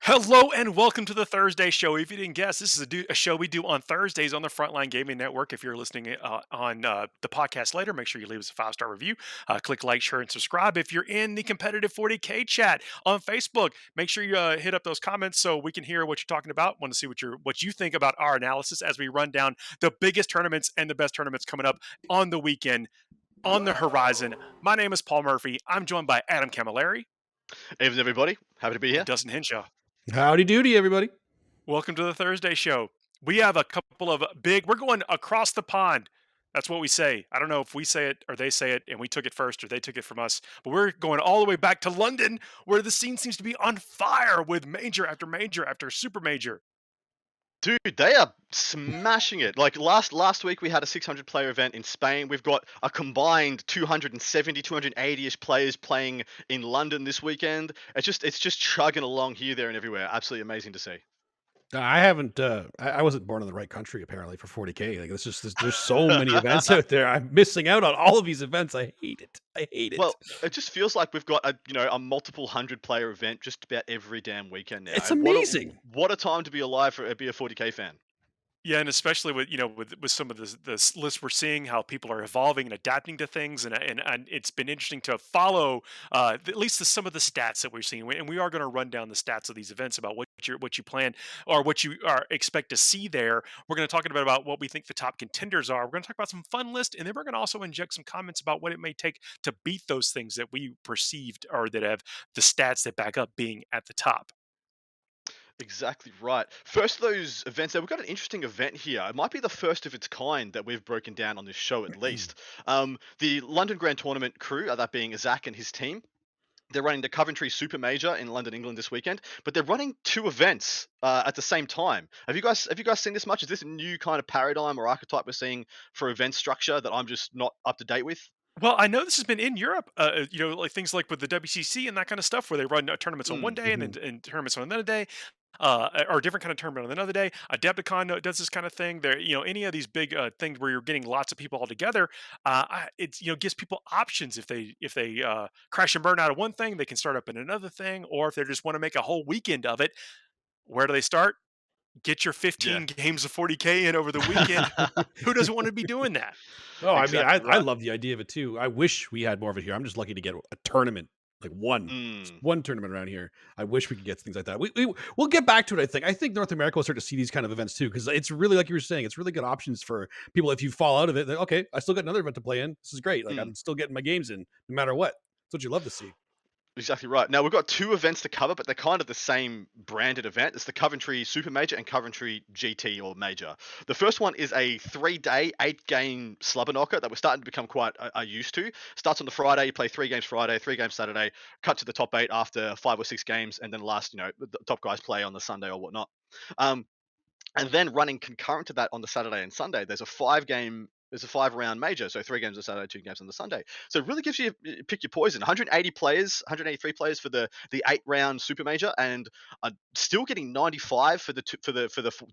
Hello and welcome to the Thursday show. If you didn't guess, this is a show we do on Thursdays on the Frontline Gaming Network. If you're listening on the podcast later, make sure you leave us a 5-star review. Click like, share, and subscribe. If you're in the competitive 40K chat on Facebook, make sure you hit up those comments so we can hear what you're talking about. Want to see what you think about our analysis as we run down the biggest tournaments and the best tournaments coming up on the weekend on the horizon. My name is Paul Murphy. I'm joined by Adam Camilleri Evening, everybody. Happy to be and here. Dustin Hinshaw. Howdy doody, everybody. Welcome to the Thursday show. We have a couple of we're going across the pond. That's what we say. I don't know if we say it or they say it and we took it first or they took it from us, but we're going all the way back to London where the scene seems to be on fire with major after major after super major. Dude, they are smashing it. Like last week we had a 600 player event in Spain. We've got a combined 270, 280ish players playing in London this weekend. It's just chugging along here, there, and everywhere. Absolutely amazing to see. I haven't. I wasn't born in the right country apparently for 40K. Like it's just there's so many events out there. I'm missing out on all of these events. I hate it. I hate it. Well, it just feels like we've got a multiple hundred player event just about every damn weekend now. It's And amazing. what a time to be alive for be a 40K fan. Yeah, and especially with some of the lists we're seeing, how people are evolving and adapting to things, and it's been interesting to follow at least some of the stats that we're seeing, and we are going to run down the stats of these events about what you plan or what you are expect to see there. We're going to talk about what we think the top contenders are. We're going to talk about some fun lists, and then we're going to also inject some comments about what it may take to beat those things that we perceived or that have the stats that back up being at the top. Exactly right. First of those events, we've got an interesting event here. It might be the first of its kind that we've broken down on this show, at least. The London Grand Tournament crew, that being Zach and his team, they're running the Coventry Super Major in London, England this weekend, but they're running two events at the same time. Have you guys seen this much? Is this a new kind of paradigm or archetype we're seeing for event structure that I'm just not up to date with? Well, I know this has been in Europe, like things like with the WCC and that kind of stuff, where they run tournaments on one Mm, day and then Mhm. and tournaments on another day, or a different kind of tournament on another day. Adepticon does this kind of thing. There, any of these big things where you're getting lots of people all together, it's gives people options if they crash and burn out of one thing, they can start up in another thing, or if they just want to make a whole weekend of it. Where do they start? Get your yeah. 15 games of 40K in over the weekend. Who doesn't want to be doing that? Oh, I mean, Exactly I right. love the idea of it too. I wish we had more of it here. I'm just lucky to get a tournament, like one, just Mm. one tournament around here. I wish we could get things like that. We'll get back to it. I think North America will start to see these kind of events too because it's really like you were saying. It's really good options for people if you fall out of it. Okay, I still got another event to play in. This is great. Like Mm. I'm still getting my games in no matter what. That's what you love to see. Exactly right. Now we've got two events to cover, but they're kind of the same branded event. It's the Coventry Super Major and Coventry GT or Major. The first one is a 3-day, 8-game slubber knocker that we're starting to become quite used to. Starts on the Friday, you play 3 games Friday, 3 games Saturday, cut to the top 8 after 5 or 6 games, and then last, the top guys play on the Sunday or whatnot. Um, and then running concurrent to that on the Saturday and Sunday, there's a 5 round major, so 3 games on Saturday, 2 games on the Sunday. So it really gives you pick your poison. 180 players, 183 players for the 8 round super major, and still getting 95 for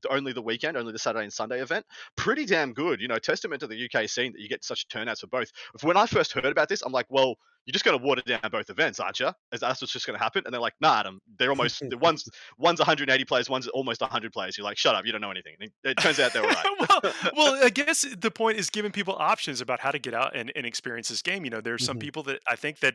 only the weekend, only the Saturday and Sunday event. Pretty damn good. Testament to the UK scene that you get such turnouts for both. When I first heard about this, I'm like, well, you're just going to water down both events, aren't you? That's what's just going to happen. And they're like, nah, Adam, one's 180 players, one's almost 100 players. You're like, shut up, you don't know anything. And it turns out they were right. well, well, I guess the point is giving people options about how to get out and experience this game. There's some Mhm. people that I think that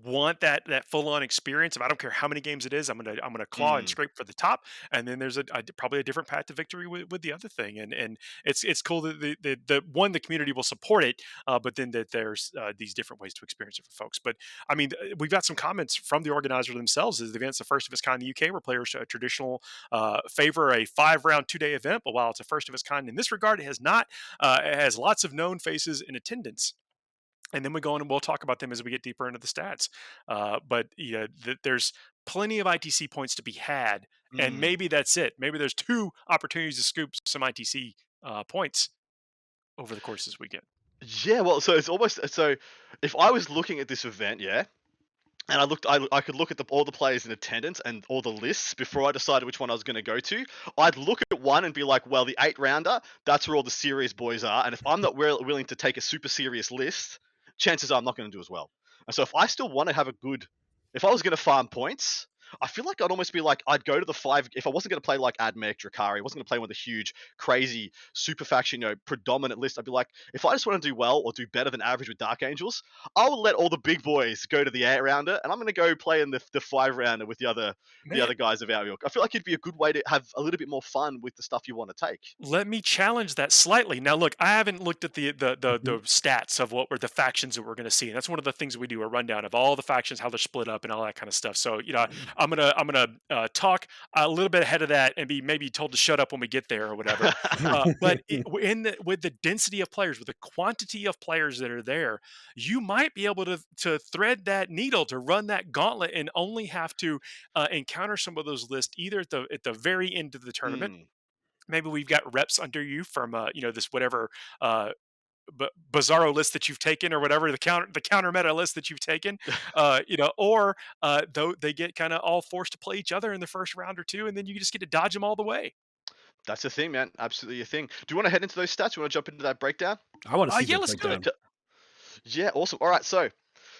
want that full on experience. Of I don't care how many games it is, I'm gonna claw and Mm, scrape for the top. And then there's probably a different path to victory with the other thing. And it's cool that the community will support it, but then that there's these different ways to experience it for folks. But I mean, we've got some comments from the organizer themselves. Is the event's the first of its kind in the UK, where players traditional favor a 5 round 2 day event, but while it's a first of its kind in this regard, it has not. It has lots of known faces in attendance. And then we go on and we'll talk about them as we get deeper into the stats. But there's plenty of ITC points to be had, and mm. maybe that's it. Maybe there's two opportunities to scoop some ITC points over the course of this weekend. Yeah, well, so it's almost so. If I was looking at this event, yeah, and I could look at all the players in attendance and all the lists before I decided which one I was going to go to. I'd look at one and be like, well, the 8 rounder, that's where all the serious boys are. And if I'm not willing to take a super serious list, chances are I'm not going to do as well. And so if I still want to have if I was going to farm points, I feel like I'd almost be like, I'd go to the five if I wasn't going to play like Admech, Drakari, wasn't going to play one of the huge, crazy super faction, predominant list. I'd be like, if I just want to do well or do better than average with Dark Angels, I will let all the big boys go to the 8 rounder, and I'm going to go play in the 5 rounder with the other Man, guys of our ilk. I feel like it'd be a good way to have a little bit more fun with the stuff you want to take. let me challenge that slightly. Now, look, I haven't looked at Mhm. the stats of what were the factions that we're going to see, and that's one of the things we do, a rundown of all the factions, how they're split up, and all that kind of stuff. So, I'm gonna talk a little bit ahead of that and be maybe told to shut up when we get there or whatever. But with the density of players, with the quantity of players that are there, you might be able to thread that needle to run that gauntlet and only have to encounter some of those lists either at the very end of the tournament. Mm. Maybe we've got reps under you from this whatever uh bizarro list that you've taken or whatever the counter meta list that you've taken, or though they get kind of all forced to play each other in the first round or two, and then you just get to dodge them all the way. That's the thing, man. Absolutely a thing. Do you want to head into those stats? You want to jump into that breakdown? I want to see Yeah, the let's do it. breakdown. Yeah, awesome. All right, so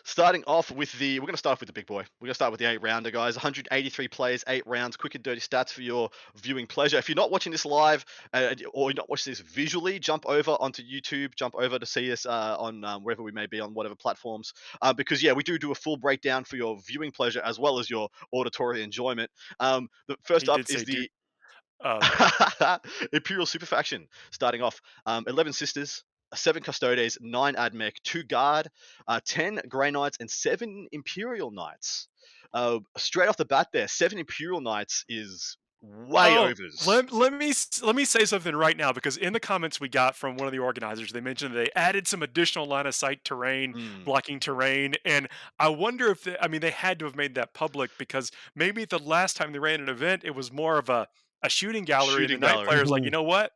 starting off with we're going to start off with the big boy. We're going to start with the 8 rounder, guys. 183 players, 8 rounds, quick and dirty stats for your viewing pleasure. If you're not watching this live or you're not watching this visually, jump over onto YouTube, jump over to see us on wherever we may be on whatever platforms. Because, yeah, we do a full breakdown for your viewing pleasure as well as your auditory enjoyment. The first He up did is say, dude. the Um, Imperial Super Faction. Starting off, 11 Sisters, 7 Custodes, 9 Admech, 2 Guard, 10 Grey Knights, and 7 Imperial Knights. Straight off the bat there, 7 Imperial Knights is way Oh, overs. let me say something right now, because in the comments we got from one of the organizers, they mentioned they added some additional line of sight terrain, Mm, blocking terrain, and I wonder if I mean they had to have made that public because maybe the last time they ran an event, it was more of a shooting gallery, and the shooting night gallery. players like, you Mhm. know what,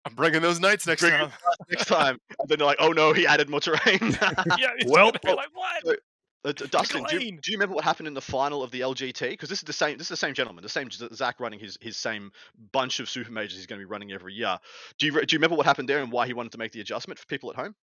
I'm bringing those knights next Bring it time. back next time. And then they're like, oh no, he added more terrain. Yeah, it's Well, gonna be Well, like what? so, Pick a Dustin, do you, lane. do you remember what happened in the final of the LGT? Because this is the same. This is the same gentleman, the same Zach running his same bunch of super majors he's going to be running every year. Do you remember what happened there and why he wanted to make the adjustment for people at home?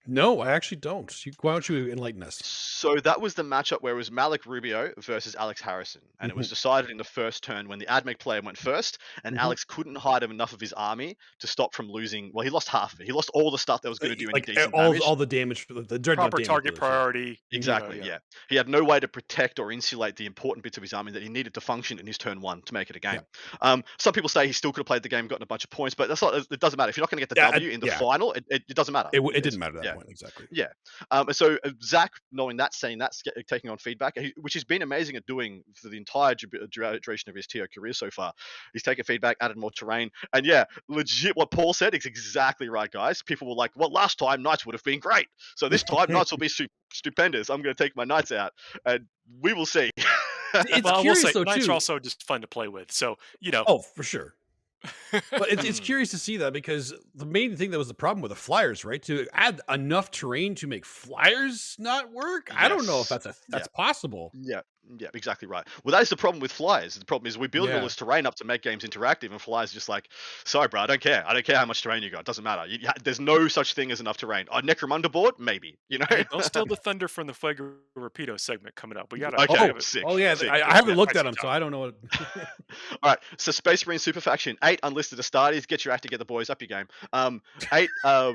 no, I actually don't. Why don't you enlighten us? So that was the matchup where it was Malik Rubio versus Alex Harrison, and it was Mhm, decided in the first turn when the Admech player went first, and mhm. Alex couldn't hide enough of his army to stop from losing. Well, he lost half of it. He lost all the stuff that was going to do any Like decent all damage. all the damage, the dreadnought Proper damage target list. Yeah. priority. Mhm. Exactly, Yeah. yeah. He had no way to protect or insulate the important bits of his army that he needed to function in his turn one to make it a Yeah. game. Some people say he still could have played the game, gotten a bunch of points, but that's not. It doesn't matter if you're not going to get the Yeah. W in the Yeah. final. It doesn't matter. It didn't matter at that Yeah. point exactly. Yeah. And so Zach, knowing that, saying that, taking on feedback, which he's been amazing at doing for the entire duration of his TO career so far. He's taken feedback, added more terrain, and yeah, legit. What Paul said is exactly right, guys. People were like, "Well, last time Knights would have been great, so this time Knights will be stupendous. I'm going to take my Knights out, and we will see." It's Well, I will curious say though knights are too. also just fun to play with. So, you know. Oh, for sure. But it's Mm, curious to see that because the main thing that was the problem with the flyers, right? To add enough terrain to make flyers not work. I don't know if yes. Yeah. that's possible. Yeah, yeah, exactly right. Well, that is the problem with flyers. The problem is we're building all Yeah. this terrain up to make games interactive, and flyers just like, sorry, bro, I don't care. I don't care how much terrain you got. It doesn't matter. There's no such thing as enough terrain. On Necromunda board, maybe. You know. Hey, don't steal the thunder from the Fuego Rapido segment coming up. We gotta Okay, have Oh, it. sick, oh yeah. sick. I Yeah, haven't yeah. looked at Nicely them, so done. I don't know what. All right, so Space Marine Super Faction, 8 unlisted Astartes. Get your act together, boys. Up your game. 8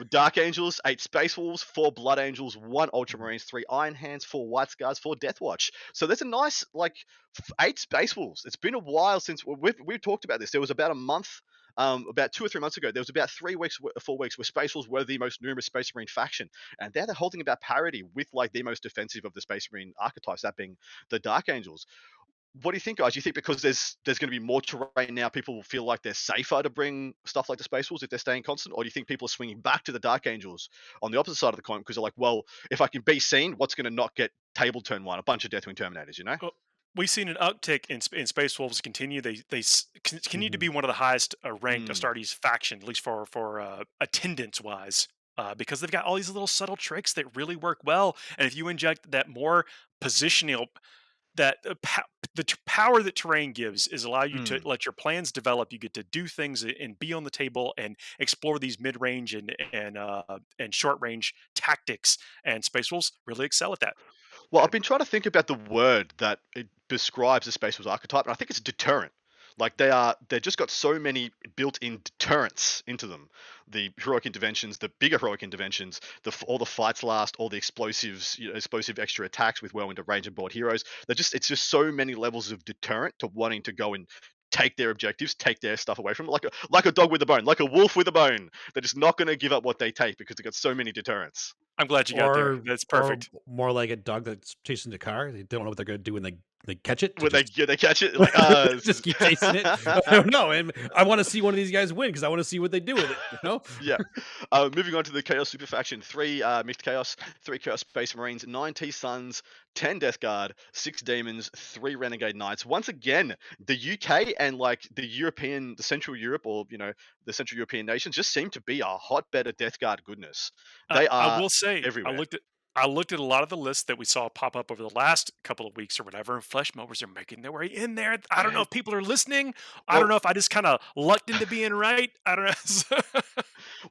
Dark Angels, 8 Space Wolves, 4 Blood Angels, 1 Ultramarines, 3 Iron Hands, 4 White Scars, 4 Death Watch. So there's a nice, like, 8 Space Wolves. It's been a while since we've talked about this. There was about a month. About 2 or 3 months ago, there was about 3 weeks, 4 weeks where Space Wolves were the most numerous Space Marine faction, and they're holding about parity with like the most defensive of the Space Marine archetypes, that being the Dark Angels. What do you think, guys? Do you think because there's going to be more terrain now, people will feel like they're safer to bring stuff like the Space Wolves if they're staying constant, or do you think people are swinging back to the Dark Angels on the opposite side of the coin because they're like, well, if I can be seen, what's going to not get table turn one? A bunch of Deathwing Terminators, you know? Well, we've seen an uptick in Space Wolves continue. They continue to Mhm. be one of the highest ranked Mm, Astartes faction, at least for attendance wise, because they've got all these little subtle tricks that really work well. And if you inject that more positional, that power that terrain gives is allow you to mm. let your plans develop. You get to do things and be on the table and explore these mid range and short range tactics. And Space Wolves really excel at that. Well, I've been trying to think about the word that describes the Space Wolves archetype, and I think it's a deterrent. Like they've just got so many built-in deterrents into them. The heroic interventions, the bigger heroic interventions, all the fights last, all the explosives, explosive extra attacks with well into range and board heroes. It's just so many levels of deterrent to wanting to go and take their objectives, take their stuff away from them, like a dog with a bone, like a wolf with a bone. They're just not going to give up what they take because they've got so many deterrents. I'm glad you got there. That's or perfect. more like a dog that's chasing the car. They don't know what they're going to do when they catch it. When Just, they catch it, like just keep chasing it. I don't know, and I want to see one of these guys win because I want to see what they do with it. You know? Yeah. Moving on to the Chaos Super Faction: 3 Mixed Chaos, 3 Chaos Space Marines, 9 T Suns, 10 Death Guard, 6 Demons, 3 Renegade Knights. Once again, the UK and like the Central Europe, or the Central European nations just seem to be a hotbed of Death Guard goodness. They I are will say, everywhere. I looked at a lot of the lists that we saw pop up over the last couple of weeks or whatever, and Flesh Mowers are making their way in there. I don't know if people are listening. I don't know if I just kind of lucked into being right. I don't know.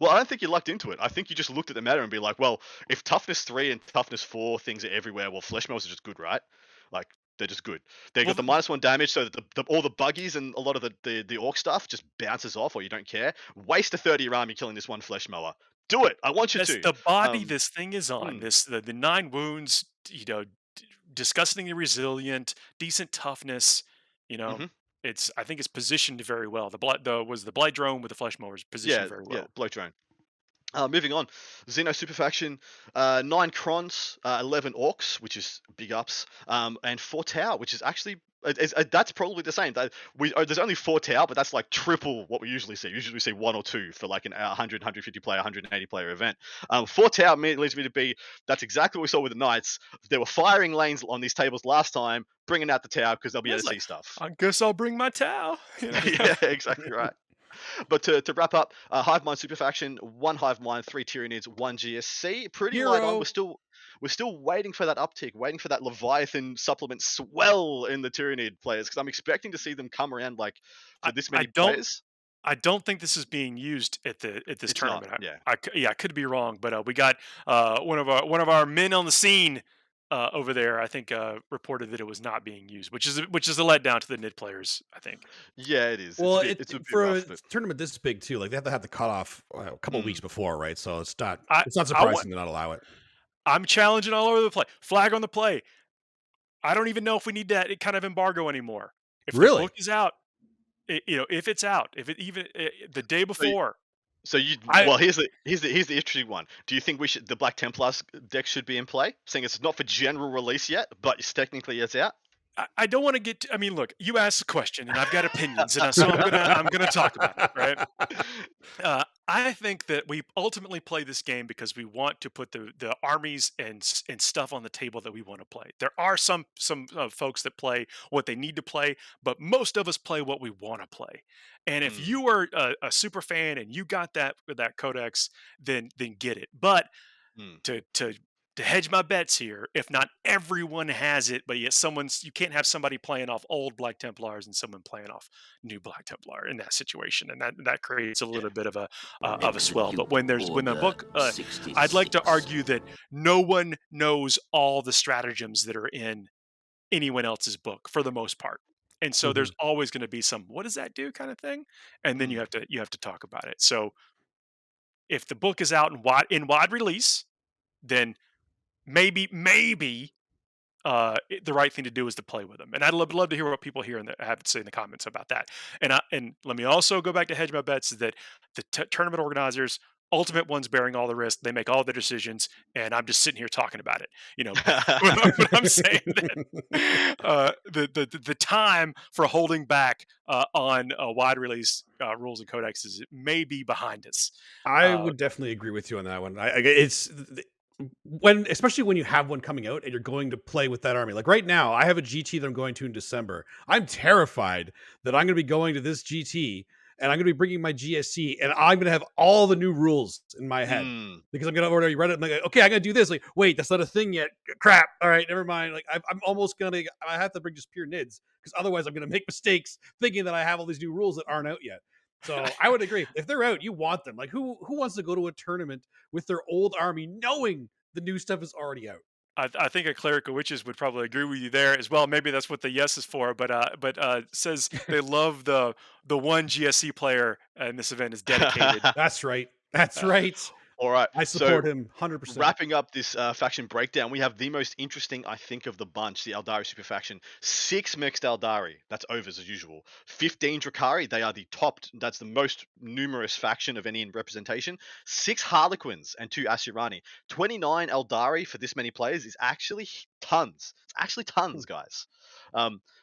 Well, I don't think you lucked into it. I think you just looked at the meta and be like, well, if toughness 3 and toughness 4 things are everywhere, well, Flesh Mowers are just good, right? Like, they're just good. They got the -1 damage, so that all the buggies and a lot of the orc stuff just bounces off, or you don't care. Waste a 30 army killing this one Flesh Mower. Do it. I want you That's to. the body this thing is on. The 9 wounds, disgustingly resilient, decent toughness. I think it's positioned very well. The Blight Drone with the Flesh Mowers positioned very well. Yeah, Blow Drone. Moving on, Xeno Super Faction, 9 Crons, 11 Orcs, which is big ups, and 4 Tau, which is actually that's probably the same. There's only 4 Tau, but that's like triple what we usually see. Usually we see 1 or 2 for like an 100, 150 player, 180 player event. 4 Tau leads me to be that's exactly what we saw with the Knights. They were firing lanes on these tables last time, bringing out the Tau because they'll be able to see stuff. I guess I'll bring my Tau. Yeah, exactly right. But to wrap up, Hive Mind Super Faction, 1 Hive Mind, 3 Tyranids, 1 GSC. Pretty light on. We're still waiting for that uptick, waiting for that Leviathan supplement swell in the Tyranid players, because I'm expecting to see them come around like for this many players. I don't think this is being used at this tournament. Not, I could be wrong, but we got one of our men on the scene over there. I think reported that it was not being used, which is a letdown to the NID players. I think. Yeah, it is. Well, it's a bit for rough, a tournament this big too. Like they have to have the cutoff a couple weeks before, right? So it's not surprising to not allow it. I'm challenging all over the play. Flag on the play. I don't even know if we need that kind of embargo anymore. If the book is out, if it's out, if it even the day before. Here's the interesting one. Do you think the Black Templars deck should be in play, saying it's not for general release yet, but technically it's out? I don't want to get. I mean, look, you asked a question, and I've got opinions, and so I'm gonna talk about it, right? I think that we ultimately play this game because we want to put the armies and stuff on the table that we want to play. There are some folks that play what they need to play, but most of us play what we want to play. And if you are a super fan and you got that codex, then get it. But to hedge my bets here, if not everyone has it, but yet you can't have somebody playing off old Black Templars and someone playing off new Black Templar in that situation, and that creates a little bit of a swell. But when the book, I'd like to argue that no one knows all the stratagems that are in anyone else's book for the most part, and so there's always going to be some what does that do kind of thing, and then you have to talk about it. So if the book is out in wide release, then maybe the right thing to do is to play with them. And I'd love to hear what people here have to say in the comments about that. And let me also go back to hedge my bets that the tournament organizers, ultimate ones bearing all the risk, they make all the decisions, and I'm just sitting here talking about it. But I'm saying that the time for holding back on wide release rules and codexes may be behind us. I would definitely agree with you on that one. Especially when you have one coming out and you're going to play with that army. Like right now, I have a GT that I'm going to in December. I'm terrified that I'm going to be going to this GT and I'm going to be bringing my GSC and I'm going to have all the new rules in my head because I'm going to already read it. I'm like, okay, I got to do this. Like, wait, that's not a thing yet. Crap. All right, never mind. Like, I'm almost going to. I have to bring just pure NIDs because otherwise I'm going to make mistakes thinking that I have all these new rules that aren't out yet. So I would agree. If they're out, you want them. Like who wants to go to a tournament with their old army knowing the new stuff is already out? I think a clerical witches would probably agree with you there as well. Maybe that's what the yes is for. But says they love the one GSC player in this event is dedicated. That's right. That's Uh, right. All right. I So support him 100%. wrapping up this faction breakdown, we have the most interesting, I think, of the bunch, the Eldari super faction. 6 mixed Eldari, that's overs as usual. 15 Drakari, they are the top, that's the most numerous faction of any in representation. 6 Harlequins and 2 Asuryani. 29 Eldari for this many players is actually tons. It's actually tons, guys.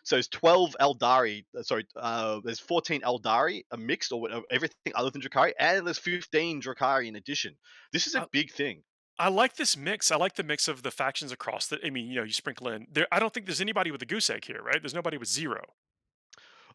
So it's 12 Eldari, there's 14 Eldari, a mixed or everything other than Drakari, and there's 15 Drakari in addition. This is a I, big thing. I like this mix. I like the mix of the factions across the. I mean, you sprinkle in there. I don't think there's anybody with a goose egg here, right? There's nobody with zero.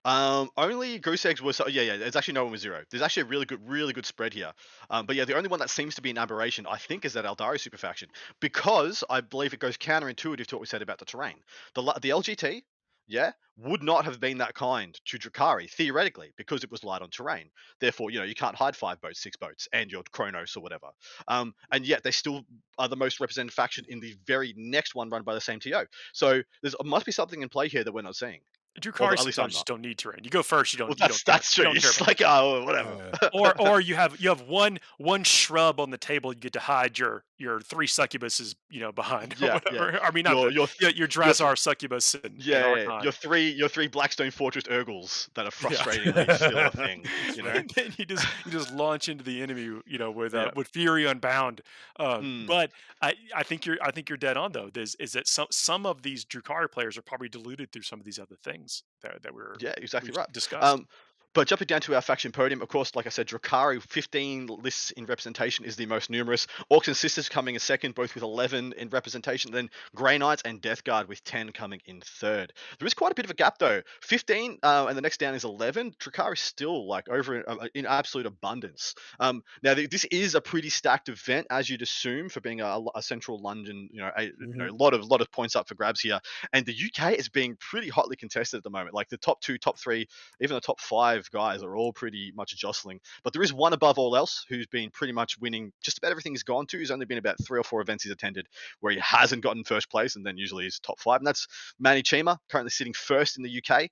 Only goose eggs was yeah. There's actually no one with zero. There's actually a really good spread here. But yeah, the only one that seems to be an aberration, I think, is that Eldari super faction, because I believe it goes counterintuitive to what we said about the terrain. The LGT, yeah, would not have been that kind to Drakari theoretically because it was light on terrain. Therefore, you can't hide 5 boats, 6 boats, and your Chronos or whatever. And yet they still are the most represented faction in the very next one run by the same TO. So there's must be something in play here that we're not seeing. Or Drukari at least don't I'm not. just don't need terrain. You go first. Well, You don't care. that's You true. don't care It's about like, terrain. oh, Oh, yeah. whatever. Or you have one shrub on the table. You get to hide your 3 succubuses behind or Yeah, yeah. whatever. I mean not Your the your your your Drazar succubus and yeah, yeah, Archon. your three Blackstone Fortress Urgles that are Yeah. frustratingly still a thing. And then you just launch into the enemy, Yeah. with Fury Unbound. Mm, But I think you're dead on though. Is that some of these Drukari players are probably diluted through some of these other things that yeah, exactly we've right. discussed. Um, but jumping down to our faction podium, of course, like I said, Drakari 15 lists in representation is the most numerous. Orcs and Sisters coming in second, both with 11 in representation. Then Grey Knights and Death Guard with 10 coming in third. There is quite a bit of a gap though. 15 and the next down is 11. Drakari still like over in absolute abundance. Now this is a pretty stacked event, as you'd assume, for being a central London. A Mhm. lot of points up for grabs here, and the UK is being pretty hotly contested at the moment. Like the top 2, top 3, even the top 5 guys are all pretty much jostling. But there is one above all else who's been pretty much winning just about everything he's gone to. He's only been about 3 or 4 events he's attended where he hasn't gotten first place, and then usually he's top 5. And that's Manny Chima, currently sitting first in the UK.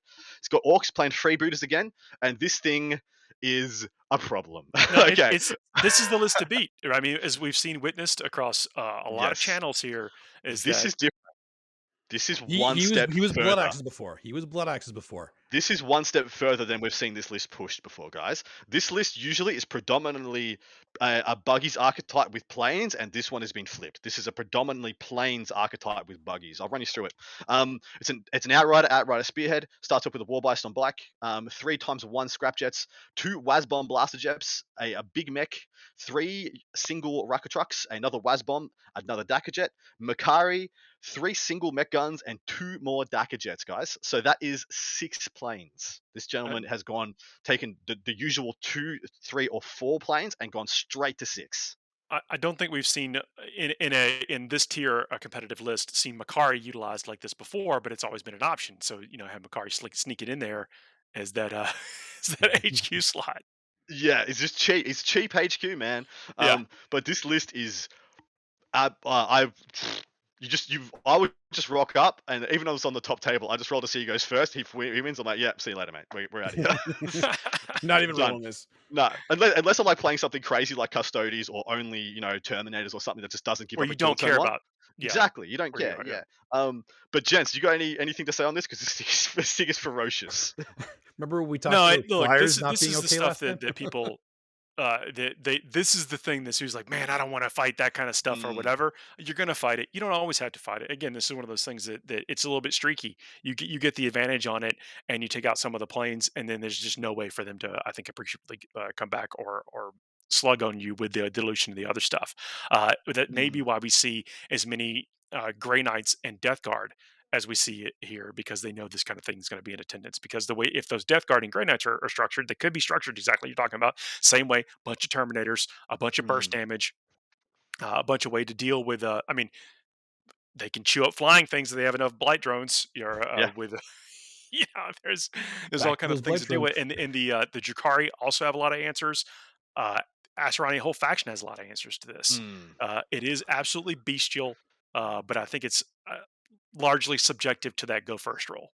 He's got Orcs playing freebooters again, and this thing is a problem. No, Okay. this is the list to beat. I mean, as we've seen witnessed across a lot of Yes. channels here, is This that is different. This is He one he was step he was blood further. axes before. He was blood axes before. This is one step further than we've seen this list pushed before, guys. This list usually is predominantly a buggies archetype with planes, and this one has been flipped. This is a predominantly planes archetype with buggies. I'll run you through it. It's an outrider spearhead. Starts up with a warbeist on black. 3 times 1 scrapjets, 2 Wazbomb blaster jets, a big mech, 3 single rocket trucks, another Wazbomb, another Dakar jet, Makari, 3 single mech guns, and 2 more Dakar jets, guys. So that is 6 planes. This gentleman has taken the usual 2, 3, or 4 planes and gone straight to 6. I don't think we've seen in this tier a competitive list seen Makari utilized like this before, but it's always been an option. So have Makari sneak it in there as that as that HQ slot. Yeah, it's just cheap. It's cheap HQ, man. Yeah. But this list is I I would just rock up, and even though it's on the top table, I just roll to see who goes first. He wins. I'm like, yeah, see you later, mate. We're out of here. Not even Done. rolling this. No, unless I'm like playing something crazy like Custodes or only Terminators or something that just doesn't give Where up you a kill don't turn care one. about. Yeah. Exactly, you don't Where you care. don't, yeah. Yeah. But gents, you got anything to say on this? Because this thing is ferocious. Remember when we talked No, about look, flyers not this being is the okay stuff last time? that people this is the thing that's who's like, man, I don't want to fight that kind of stuff or Mm, whatever. You're gonna fight it. You don't always have to fight it. Again, this is one of those things that it's a little bit streaky. You get the advantage on it, and you take out some of the planes, and then there's just no way for them to, I think, appreciably come back or slug on you with the dilution of the other stuff. That may be mm. why we see as many Gray Knights and Death Guard as we see it here, because they know this kind of thing is going to be in attendance. Because the way, if those Death Guard and Grey Knights are structured, they could be structured exactly what you're talking about. Same way, bunch of Terminators, a bunch of burst Mm. damage, a bunch of way to deal with. I mean, they can chew up flying things if they have enough blight drones. Yeah. With there's all Back to kind of those things blight to deal drones. with, and the Drakari also have a lot of answers. Uh, Asuryani whole faction has a lot of answers to this. Mm. It is absolutely bestial. but I think it's largely subjective to that go first role.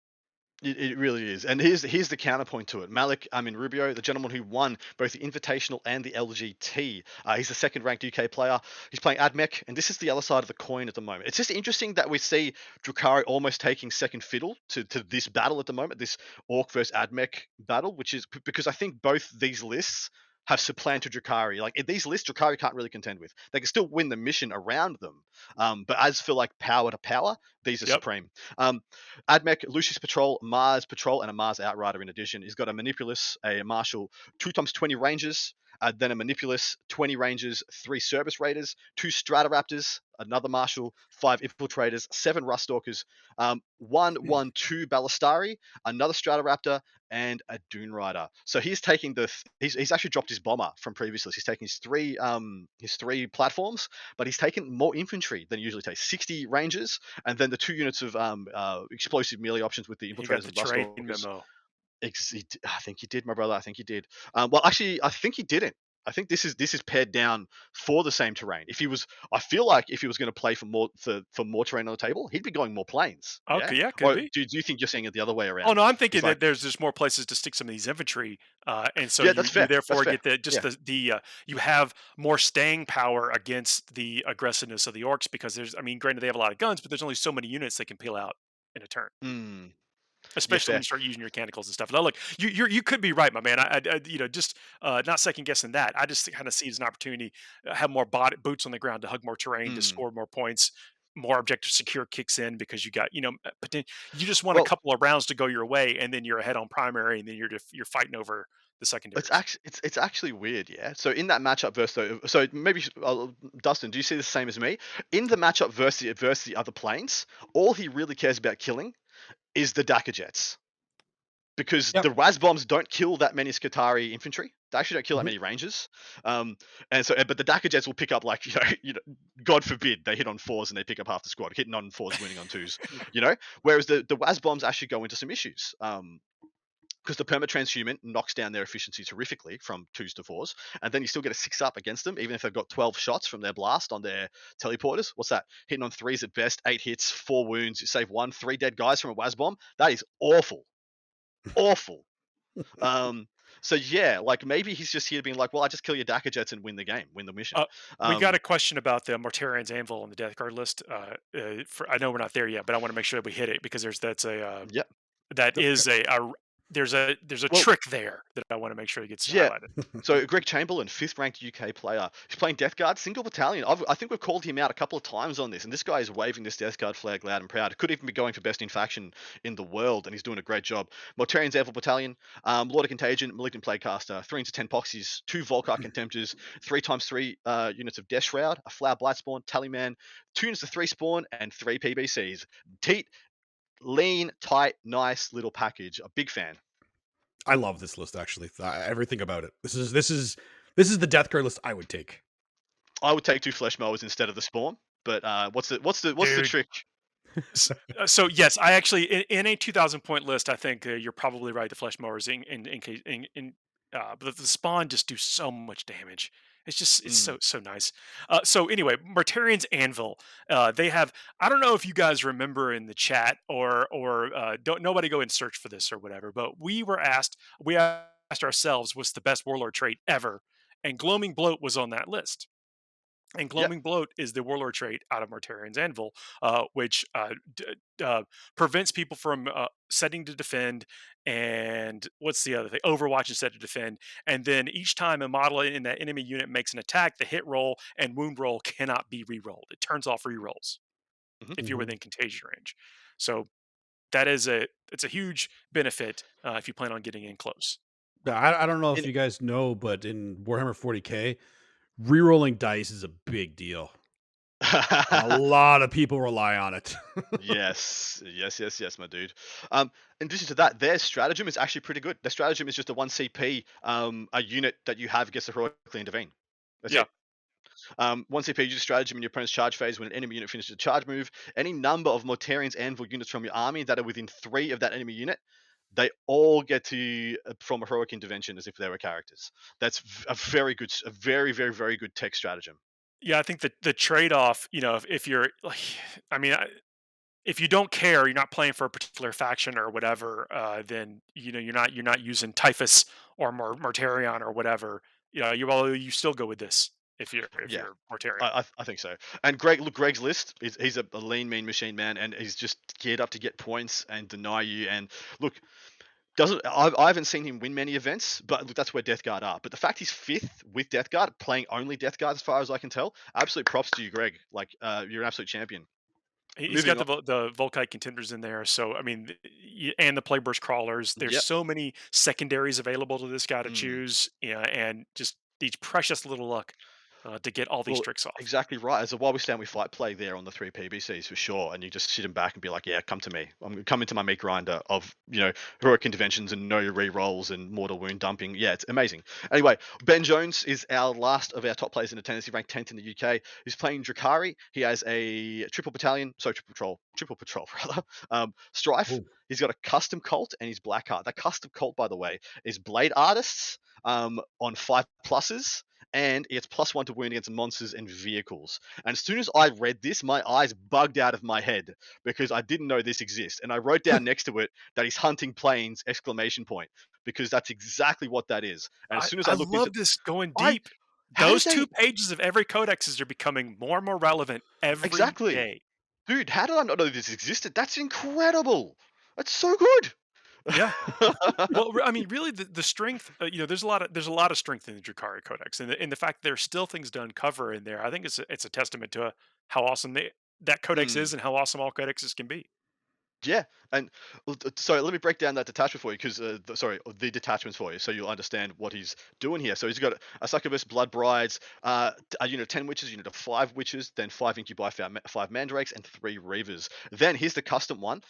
It really is. And here's the counterpoint to it. Malik, Rubio, the gentleman who won both the Invitational and the LGT. He's the second ranked UK player. He's playing Admech, and this is the other side of the coin at the moment. It's just interesting that we see Drukhari almost taking second fiddle to this battle at the moment, this Orc versus Admech battle, which is because I think both these lists have supplanted Drukhari. Like in these lists, Drukhari can't really contend with. They can still win the mission around them. But as for like power to power, these are Yep. supreme. Admech, Lucius Patrol, Mars Patrol, and a Mars Outrider in addition. He's got a Manipulus, a Marshal, 2x20 Rangers, then a Manipulus, 20 Rangers, 3 Service Raiders, 2 Stratoraptors, another Marshal, 5 Infiltrators, 7 Ruststalkers, 2 Ballistari, another Stratoraptor, and a Dune Rider. So he's taking he's actually dropped his bomber from previous lists. He's taking his three platforms, but he's taken more infantry than he usually takes. 60 Rangers, and then the 2 units of explosive melee options with the He got Infiltrators the and terrain Ruststalkers. memo. I think he did, my brother. I think he did. Well, actually, I think he didn't. I think this is pared down for the same terrain. I feel like if he was going to play for more terrain on the table, he'd be going more planes. Yeah. Okay, yeah, could Or be. do you think you're saying it the other way Oh around? no, I'm thinking It's like, that there's just more places to stick some of these infantry, and so yeah, you That's therefore fair. get the just Yeah. the you have more staying power against the aggressiveness of the orcs because I mean, granted they have a lot of guns, but there's only so many units they can peel out in a turn. Mm, yeah, Especially when fair. you start using your mechanicals and stuff. Now, look, you could be right, my man. Just not second guessing that. I just kind of see it as an opportunity, have more boots on the ground to hug more terrain, to Mm. score more points, more objective secure kicks in because you got you just want a Well, couple of rounds to go your way, and then you're ahead on primary, and then you're fighting over the secondaries. it's actually weird, yeah. So in that matchup so maybe Dustin, do you see the same as me? In the matchup versus the other planes, all he really cares about killing is the Dakar Jets. Because Yep. the Raz bombs don't kill that many Skitarii infantry. They actually don't kill that Mhm. many Rangers. And so, but the Dakar Jets will pick up like God forbid they hit on 4s and they pick up half the squad. Hitting on 4s, winning on 2s. Whereas the Waz bombs actually go into some issues. Because the perma-transhuman knocks down their efficiency terrifically from 2s to 4s, and then you still get a 6-up against them, even if they've got 12 shots from their blast on their teleporters. What's that? Hitting on 3s at best, 8 hits, 4 wounds, you save 1, 3 dead guys from a Waz bomb. That is awful. Awful. Um, so yeah, like maybe he's just here being like, well, I just kill your Dakar Jets and win the game, win the mission. Uh, we got Um, a question about the Mortarian's Anvil on the Death Guard list. I know we're not there yet, but I want to make sure that we hit it because yeah. that Okay. is there's a Well, trick there that I want to make sure it gets yeah. highlighted. So Greg Chamberlain, 5th ranked UK player, he's playing Death Guard, single battalion. I think we've called him out a couple of times on this, and this guy is waving this Death Guard flag loud and proud. Could even be going for best in faction in the world, and he's doing a great job. Mortarian's Evil Battalion, Lord of Contagion, Malignant Plaguecaster, 3 into 10 Poxies, 2 Volkar Contemptors, 3x3 units of Death Shroud, a Flower Blight Spawn, Tallyman, 2 units of 3 Spawn, and 3 PBCs. Teat, lean, tight, nice little package. A big fan. I love this list actually. Everything about it. This is the death card list I would take. I would take 2 Flesh Mowers instead of the Spawn. But what's the Dude. trick? So yes, I actually in a 2,000 point list, I think you're probably right. The flesh mowers but the spawn just do so much damage. It's Mm. so nice. So anyway, Mortarian's Anvil. They have. I don't know if you guys remember in the chat or don't nobody go and search for this or whatever. But we asked ourselves what's the best warlord trait ever, and Gloaming Bloat was on that list. And Yep. Gloaming Bloat is the warlord trait out of Mortarian's Anvil, which prevents people from setting to defend. And what's the other thing? Overwatch and set to defend. And then each time a model in that enemy unit makes an attack, the hit roll and wound roll cannot be re-rolled. It turns off re-rolls Mhm. if you're Mhm. within contagion range. So it's a huge benefit if you plan on getting in close. I don't know if And you guys know, but in Warhammer 40K, rerolling dice is a big deal. And a lot of people rely on it. yes, my dude. In addition to that, their stratagem is actually pretty good. Their stratagem is just a 1 CP, a unit that you have against the heroically intervene. That's Yeah. it. 1 CP, you use a stratagem in your opponent's charge phase when an enemy unit finishes a charge move. Any number of Mortarian's Anvil units from your army that are within 3 of that enemy unit, they all get to from a heroic intervention as if they were characters. That's a very good, a very, very, very good tech stratagem. Yeah, I think the trade-off, if you're like, I mean, if you don't care, you're not playing for a particular faction or whatever, then you're not using Typhus or Mortarion or whatever. You still go with this if Yeah. you're Mortarion. I think so. And Greg's list is he's a lean mean machine man, and he's just geared up to get points and deny you. And look, doesn't I haven't seen him win many events, but look, that's where Death Guard are. But the fact he's fifth with Death Guard, playing only Death Guard as far as I can tell, absolute props to you, Greg. Like, you're an absolute champion. He's Moving got on. the Volkite contenders in there, so I mean, and the Plagueburst crawlers. There's Yep. so many secondaries available to this guy to Mm. choose, and just these precious little luck to get all these Well, tricks off. exactly right. As a While We Stand We Fight play there on the three PBCs for sure, and you just sit him back and be like, "Yeah, come to me. I'm gonna come into my meat grinder of heroic interventions and no re-rolls and mortal wound dumping." Yeah, it's amazing. Anyway, Ben Jones is our last of our top players in attendance. He ranked 10th in the UK. He's playing Drakari. He has a triple patrol rather. Strife. Ooh. He's got a custom cult and he's Blackheart. That custom cult, by the way, is Blade Artists on 5 pluses, and it's +1 to wound against monsters and vehicles. And as soon as I read this, my eyes bugged out of my head because I didn't know this exists. And I wrote down next to it that he's hunting planes! Exclamation point, because that's exactly what that is. And as I soon as I I looked into, love this going I deep. how did Those two they pages of every codexes are becoming more and more relevant every exactly, day. dude? How did I not know this existed? That's incredible. That's so good. Yeah. Well, I mean, really, the strength. There's a lot of strength in the Drukhari Codex, and the fact there's still things to uncover in there. I think it's a testament to how awesome that codex Mm. is and how awesome all codexes can be. Yeah, and sorry, let me break down that detachment for you, because the detachments for you, so you'll understand what he's doing here. So he's got a succubus, blood brides, a unit of 10 witches, unit of 5 witches, then 5 incubi, 5 mandrakes, and 3 reavers. Then here's the custom one.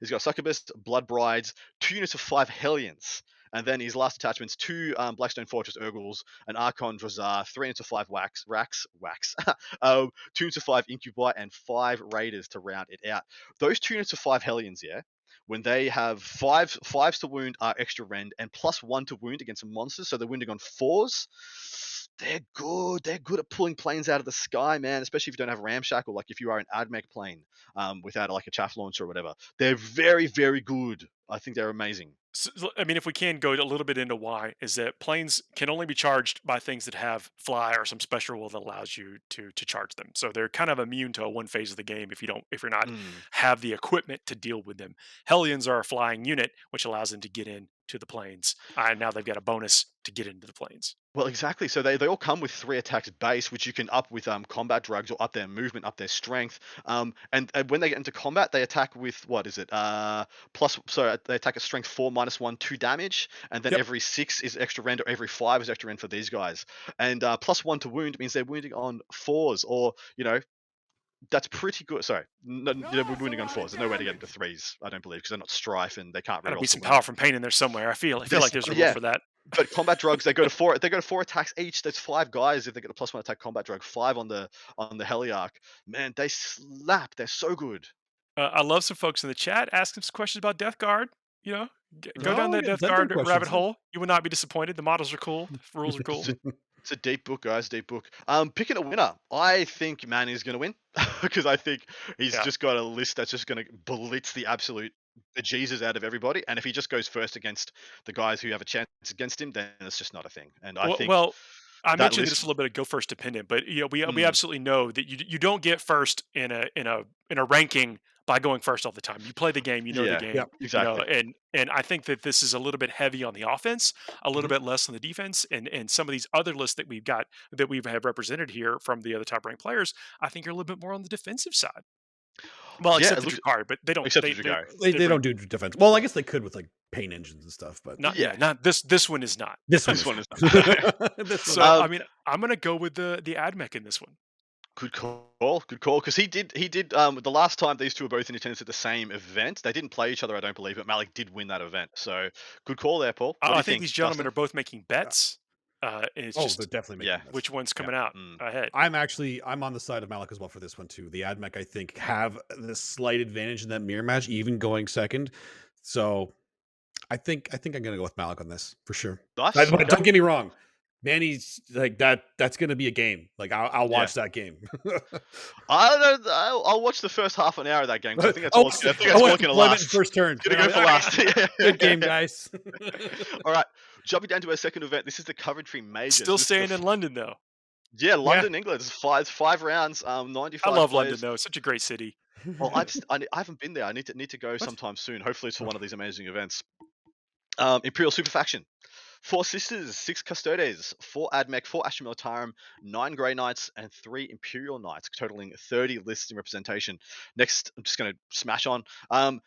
He's got succubus, blood brides, 2 units of 5 hellions. And then his last attachments: 2 Blackstone Fortress Urgles, an Archon Drazar, 3 units of 5 wax, 2 units of 5 incubi, and 5 raiders to round it out. Those 2 units of 5 hellions, yeah, when they have fives to wound are extra rend and +1 to wound against monsters, so they're wounding on 4s. They're good. They're good at pulling planes out of the sky, man. Especially if you don't have ramshackle, like if you are an admech plane, without like a chaff launcher or whatever. They're very, very good. I think they're amazing. I mean, if we can go a little bit into why, is that planes can only be charged by things that have fly or some special rule that allows you to charge them. So they're kind of immune to one phase of the game if you're not Mm. have the equipment to deal with them. Hellions are a flying unit, which allows them to get in to the planes. And now they've got a bonus to get into the planes. Well, exactly. So they all come with 3 attacks base, which you can up with combat drugs or up their movement, up their strength. And when they get into combat, they attack with what is it? Plus, so they attack at strength 4 -1, 2 damage, and then Yep. every 6 is extra rend, or every 5 is extra rend for these guys. And +1 to wound means they're wounding on 4s, or that's pretty good. Sorry, no, they're wounding on 4s. There's no way to get into 3s, I don't believe, because they're not strife and they can't Gotta reroll be for some wound. power from pain in there somewhere. I feel like This, there's a rule yeah, for that. but combat drugs, they go to 4. They go to 4 attacks each. There's 5 guys if they get a +1 attack combat drug. 5 on the Heliarch. Man, they slap. They're so good. I love some folks in the chat asking some questions about Death Guard. You know, go down Oh, that yeah, Death send them Guard rabbit questions. hole. You will not be disappointed. The models are cool. The rules are cool. It's a, it's a deep book, guys. Deep book. Picking a winner. I think Manny is going to win because I think he's Yeah. just got a list that's just going to blitz the absolute bejesus out of everybody. And if he just goes first against the guys who have a chance against him, then it's just not a thing. And I think Well, I that mentioned list. this a little bit of go first dependent, but we Mm, absolutely know that you don't get first in a ranking by going first all the time. You play the game, you know the yeah, game, Yep. exactly. and I think that this is a little bit heavy on the offense, a little Mhm. bit less on the defense, and some of these other lists that we've got that we've have represented here from the other top ranked players, I think are a little bit more on the defensive side. Well, Yeah, except it the looks Drukhari, but they don't. except for They they Drago. They, they they bring don't do defense. Well, I guess they could with like paint engines and stuff, but not Yeah, yeah not this. This one is not. this one this is one fine. is not. This one is So fine. I mean, I'm gonna go with the AdMech in this one. Good call, good call. Because he did the last time these two were both in attendance at the same event. They didn't play each other, I don't believe, but Malik did win that event. So good call there, Paul. What do I you think think, these gentlemen Dustin? are both making bets. And it's Oh, they're just definitely Yeah. making bets. which one's Yeah. coming out Mm. ahead. I'm on the side of Malik as well for this one too. The AdMech, I think, have the slight advantage in that mirror match, even going second. So I think I'm gonna go with Malik on this for sure. Nice. Okay. Don't get me wrong. Manny's like that. That's gonna be a game. Like I'll Yeah. watch that game. I don't know. I'll watch the first half an hour of that game because I think that's Oh, all. I think I that's all want going to deployment in last. first turn. It's And going to I'm go like, for all right, last. good game, guys. All right, jumping down to our second event. This is the Coventry Major. So Still this is staying in London though. yeah, Yeah. London, England. It's five rounds, I 95 love London players. though. It's such a great city. Well, I haven't been there. I need to go What? sometime soon. Hopefully, it's for Oh, one of these amazing events. Imperial Super Faction. 4 Sisters, 6 Custodes, 4 Admech, 4 Astra Militarum, 9 Grey Knights, and 3 Imperial Knights, totaling 30 lists in representation. Next, I'm just going to smash on.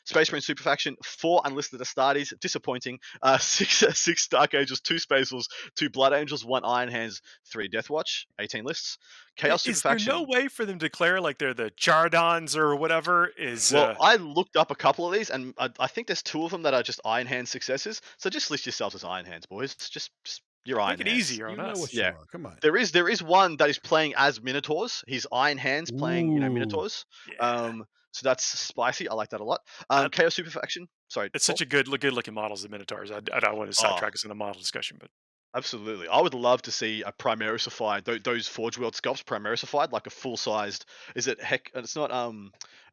Space Marine Super Faction, 4 Unlisted Astartes, disappointing. 6 Dark Angels, 2 Space Wolves, 2 Blood Angels, 1 Iron Hands, 3 Death Watch, 18 lists. Chaos Super Is there no Faction. way for them to declare like they're the Chardons or whatever? Is Well, I looked up a couple of these, and I think there's 2 of them that are just Iron Hand successes. So just list yourselves as Iron Hands, boys. Just your Iron make it Hands. easier you on know us? what you Yeah. are. Come on. There is one that is playing as Minotaurs. He's Iron Hands playing, Ooh. Minotaurs. Yeah, So that's spicy. I like that a lot. I, Chaos Super Faction. Sorry, it's Paul. such a good looking models, the Minotaurs. I don't want to Oh, sidetrack us in a model discussion, but absolutely. I would love to see a Primarisfied, those Forge World sculpts Primarisfied, like a full sized. Is it Heck? It's not.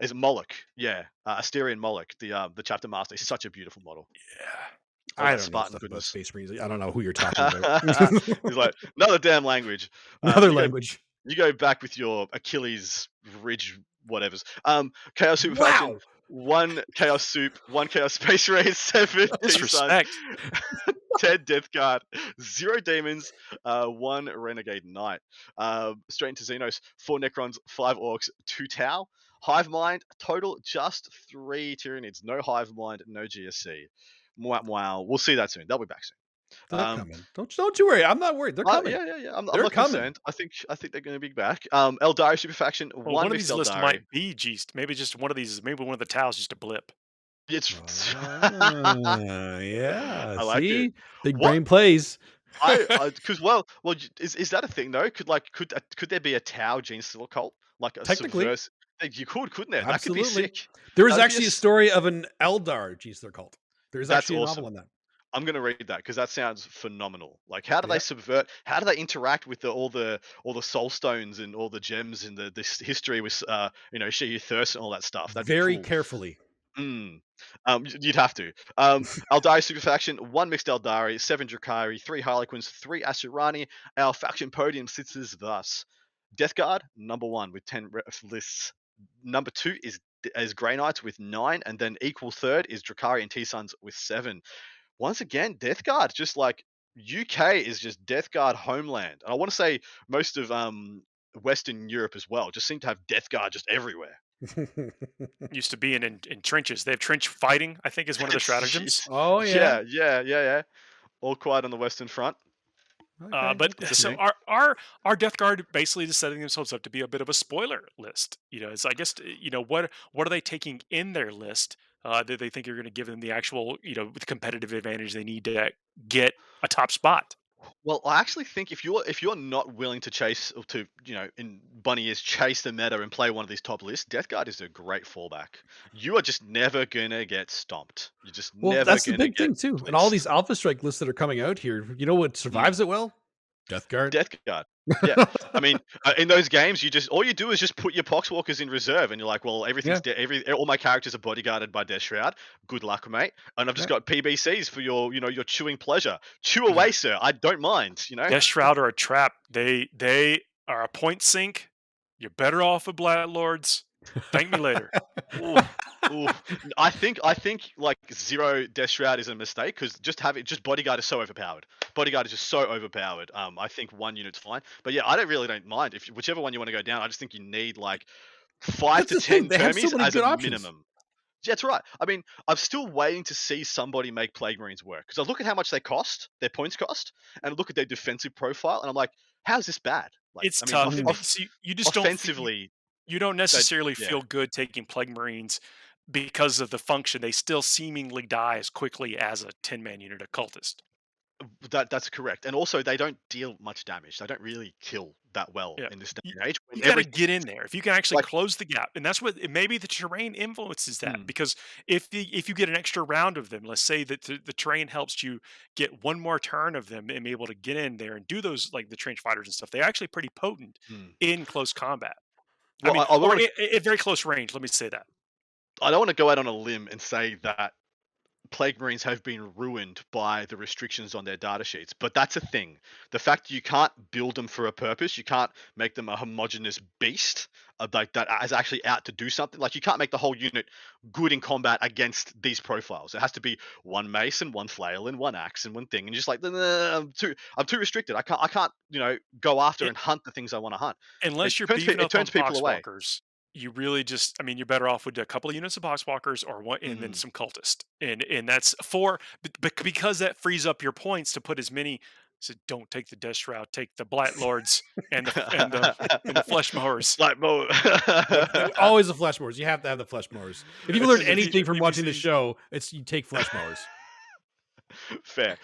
Is it Moloch? Yeah, Asterian Moloch, the Chapter Master. He's such a beautiful model. yeah. All I that don't know Spartan stuff about goodness. Space Marines. I don't know who you're talking about. He's like another damn language. Another You go language. You go back with your Achilles Ridge, whatever's. Chaos Super Faction, Wow. 1 Chaos Soup, 1 Chaos Space Race, 7 T Suns, Disrespect. 10 Death Guard, 0 Demons, 1 Renegade Knight. Straight into Xenos, 4 Necrons, 5 Orcs, 2 Tau. Hive Mind, total just 3 Tyranids. No Hive Mind, no GSC. Wow. We'll see that soon. They'll be back soon. They're Um, coming. Don't you worry. I'm not worried. They're coming. yeah. I'm They're not coming. concerned. I think they're going to be back. Eldari Super Faction, Well, 1 one of mixed these lists Eldari. might be Geest. Maybe just one of these. Maybe one of the Tao's just a blip. It's Yeah. I like it. See, big What brain plays. because is that a thing though? Could there be a Tau Gene Stealer cult like a Technically, subverse? You could there? That could be absolutely. sick. There is That'd be actually a story of an Eldar Geesler cult. There's that's actually a novel awesome. on that. I'm gonna read that because that sounds phenomenal. Like, how do they Yeah. subvert? How do they interact with all the soul stones and all the gems and this history with Shea Thirst and all that stuff? That'd be Very cool. carefully. Mm. You'd have to. Eldari Super Faction, 1 mixed Eldari, 7 Drakari, 3 Harlequins, 3 Asuryani. Our faction podium sits as thus: Death Guard, number 1 with 10 lists. Number 2 is Grey Knights with 9, and then equal third is Drakari and T-Suns with 7. Once again, Death Guard, just like UK is just Death Guard homeland. And I want to say most of Western Europe as well just seem to have Death Guard just everywhere. Used to be in trenches. They have trench fighting. I think is one of the stratagems. Oh yeah. Yeah. All quiet on the Western Front. Okay. But so Interesting. our Death Guard basically just setting themselves up to be a bit of a spoiler list. It's I guess what are they taking in their list that they think are going to give them the actual the competitive advantage they need to get a top spot. Well, I actually think if you're not willing to chase or to in bunny ears chase the meta and play one of these top lists, Death Guard is a great fallback. You are just never gonna get stomped. You're just Well, never that's the gonna big get thing too. And all blitzed. these Alpha Strike lists that are coming out here, you know what Mm. survives it well? Death Guard. Death Guard. Yeah, I mean, in those games, all you do is just put your Poxwalkers in reserve, and you're like, well, Yeah. all my characters are bodyguarded by Death Shroud. Good luck, mate. And I've just Yeah. got PBCs for your chewing pleasure. Chew away, sir. I don't mind. Death Shroud are a trap. They are a point sink. You're better off with Blood Lords. Thank me later. Ooh, ooh. I think like 0 Death Shroud is a mistake because just Bodyguard is so overpowered. Bodyguard is just so overpowered. I think 1 unit's fine, but yeah, I don't mind if whichever one you want to go down. I just think you need like 5 That's to the thing. 10 They have so termies many as good a options. minimum. Yeah, that's right. I mean, I'm still waiting to see somebody make Plague Marines work because I look at how much they cost, their points cost, and I look at their defensive profile, and I'm like, how's this bad? Like, It's I mean, tough. Mm. So you just don't offensively, you don't that necessarily yeah. feel good taking Plague Marines because of the function. They still seemingly die as quickly as a 10-man unit of cultist. That's correct. And also, they don't deal much damage. They don't really kill that well Yeah. in this day You, and age. you When got to everything get in there. If you can actually like, close the gap, and that's what maybe the terrain influences that. mm, Because if you get an extra round of them, let's say that the terrain helps you get one more turn of them and be able to get in there and do those like the trench fighters and stuff. They're actually pretty potent mm. in close combat. I Well, mean, I or want to. at very close range. Let me say that. I don't want to go out on a limb and say that Plague Marines have been ruined by the restrictions on their data sheets, but that's a thing. The fact you can't build them for a purpose, you can't make them a homogenous beast like that is actually out to do something. Like you can't make the whole unit good in combat against these profiles. It has to be one mace and one flail and one axe and one thing. And you're just like, "Nah, I'm too restricted. I can't go after It, and hunt the things I want to hunt. It unless you're turns beefing it up on turns people away. poxwalkers, you really just, I mean, you're better off with a couple of units of poxwalkers or one, and then Mm. some cultist, and that's four. But because that frees up your points to put as many. So don't take the death shroud, take the blight lords and the flesh mowers. Like mo. Always the flesh mowers. You have to have the flesh mowers. If you've It's learned just a anything from watching the PVC. show, it's you take flesh mowers. Fair.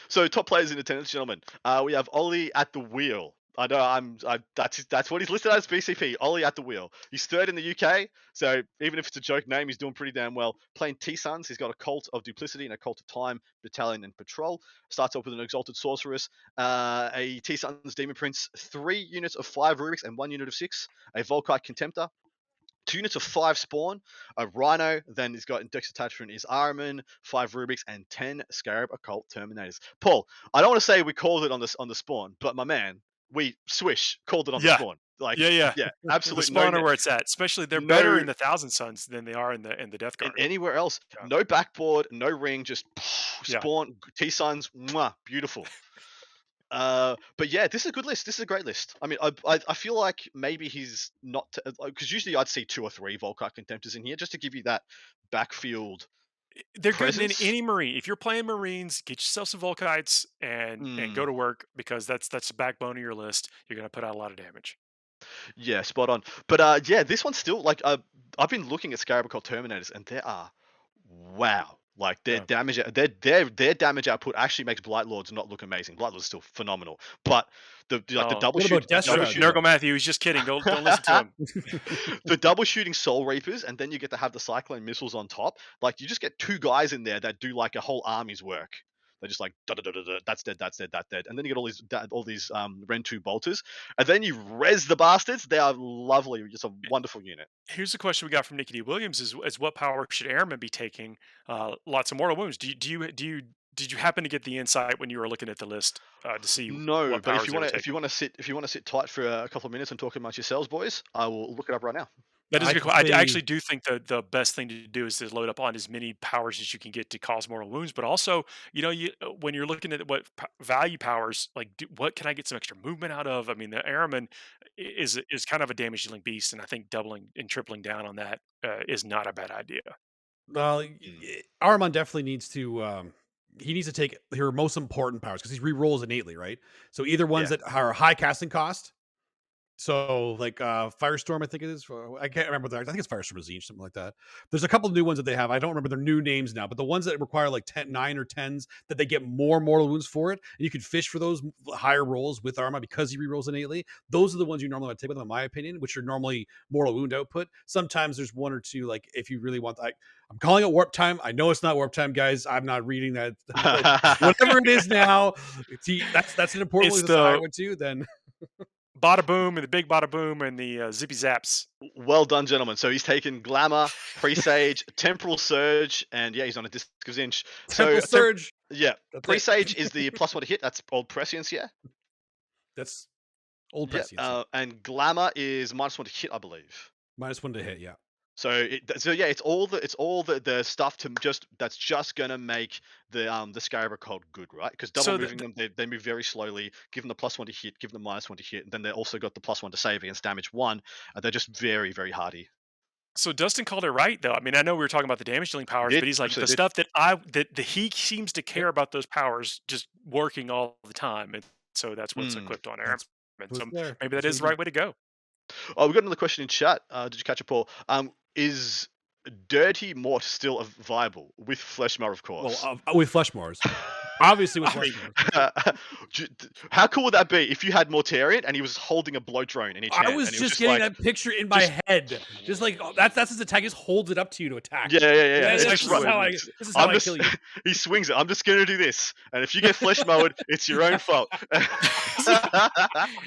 So top players in attendance, gentlemen. We have Ollie at the wheel. I know that's what he's listed as BCP. Ollie at the wheel. He's third in the UK, so even if it's a joke name, he's doing pretty damn well. Playing T-Suns, he's got a Cult of Duplicity and a Cult of Time, Battalion, and Patrol. Starts off with an Exalted Sorceress, a T-Suns Demon Prince, 3 units of 5 Rubiks and 1 unit of 6, a Volkite Contemptor, 2 units of 5 Spawn, a Rhino, then he's got in Dex Attachment is Ahriman, 5 Rubiks, and 10 Scarab Occult Terminators. Paul, I don't want to say we called it on the Spawn, but my man, we swish called it on the Yeah, Spawn. Like, yeah. yeah, The absolutely spawn are where it's at. Especially they're better no in the Thousand Suns than they are in the Death in Guard. anywhere else. Yeah, No backboard, no ring, just yeah. Spawn, T-Suns, beautiful. But yeah, this is a good list. This is a great list. I mean, I feel like maybe he's not because usually I'd see 2 or 3 Volkite Contemptors in here just to give you that backfield They're good in presence. any marine. If you're playing Marines, get yourself some Volkites and go Mm, to work because that's the backbone of your list. You're gonna put out a lot of damage. yeah, spot on. But yeah, this one's still like I've been looking at Scarab Occult Terminators and there are wow. Like their Yeah. damage, their damage output actually makes Blight Lords not look amazing. Blight Lords are still phenomenal, but the Oh, double What about shoot, Death double Shroud, shooting, though? Nurgle Matthew, he's just kidding. Don't listen to him. the double shooting Soul Reapers, and then you get to have the Cyclone missiles on top. Like you just get 2 guys in there that do like a whole army's work. They're just like da da da da da. That's dead. That's dead. That's dead. And then you get all these Ren 2 bolters, and then you res the bastards. They are lovely. Just a wonderful unit. Here's the question we got from Nikki D. Williams: is what power should airmen be taking? Lots of mortal wounds. Did you happen to get the insight when you were looking at the list to see No, what but if powers you they were want to, if you taking? want to sit, tight for a couple of minutes and talk amongst yourselves, boys, I will look it up right now. That is a I good can question. I say actually do think the best thing to do is to load up on as many powers as you can get to cause mortal wounds. But also, when you're looking at what value powers, like what can I get some extra movement out of? I mean, the Airman is kind of a damage dealing beast, and I think doubling and tripling down on that is not a bad idea. well, Mm, Armand definitely needs to. He needs to take her most important powers because he re-rolls innately, right? So either ones yeah. that are high casting cost. So like Firestorm, I think it is. I can't remember I think it's Firestorm Zinch, something like that. There's a couple of new ones that they have. I don't remember their new names now, but the ones that require like 9 or 10s that they get more mortal wounds for it, and you can fish for those higher rolls with Arma because he rerolls innately. Those are the ones you normally want to take with them, in my opinion, which are normally mortal wound output. Sometimes there's one or two, like if you really want, I'm calling it warp time. I know it's not warp time, guys. I'm not reading that, but whatever it is now, that's an important one It's to side the with too. Then bada boom and the big bada boom and the zippy zaps. Well done, gentlemen. So he's taken Glamour, Presage, Temporal Surge, and yeah, he's on a Disc of Zinch. So Temple Surge. yeah, That's it. Presage is the +1 to hit. That's old Prescience, yeah. That's old Yeah, prescience. Yeah. and Glamour is -1 to hit, I believe. -1 to hit. Yeah. So yeah, it's all the stuff that's just gonna make the Scarab Cult good, right? Because double So moving them, they move very slowly. Give them the +1 to hit, give them the -1 to hit, and then they also got the +1 to save against damage 1. And they're just very very hardy. So Dustin called it right, though. I mean, I know we were talking about the damage dealing He powers, did but he's like the absolutely did. stuff that he seems to Yep. care about those powers just working all the time, and so that's what's Mm. equipped on Airman. That's So what's there. maybe that That's what is you the do. right way to go. Oh, we got another question in chat. Did you catch it, Paul? Is Dirty Mort still viable with Fleshmar, of Well, course? with flesh mowers. Obviously with I mean, Flesh. How cool would that be if you had Mortarion and he was holding a blow drone in each I hand was and he was just just getting like, that picture in just my head. Just like that's his attack. Just holds it up to you to attack. yeah, yeah, yeah, yeah. it's It's This just is actually how what I. it is. This is how I'm I just kill you. he swings it. I'm just gonna do this, and if you get flesh mowed, it's your own fault.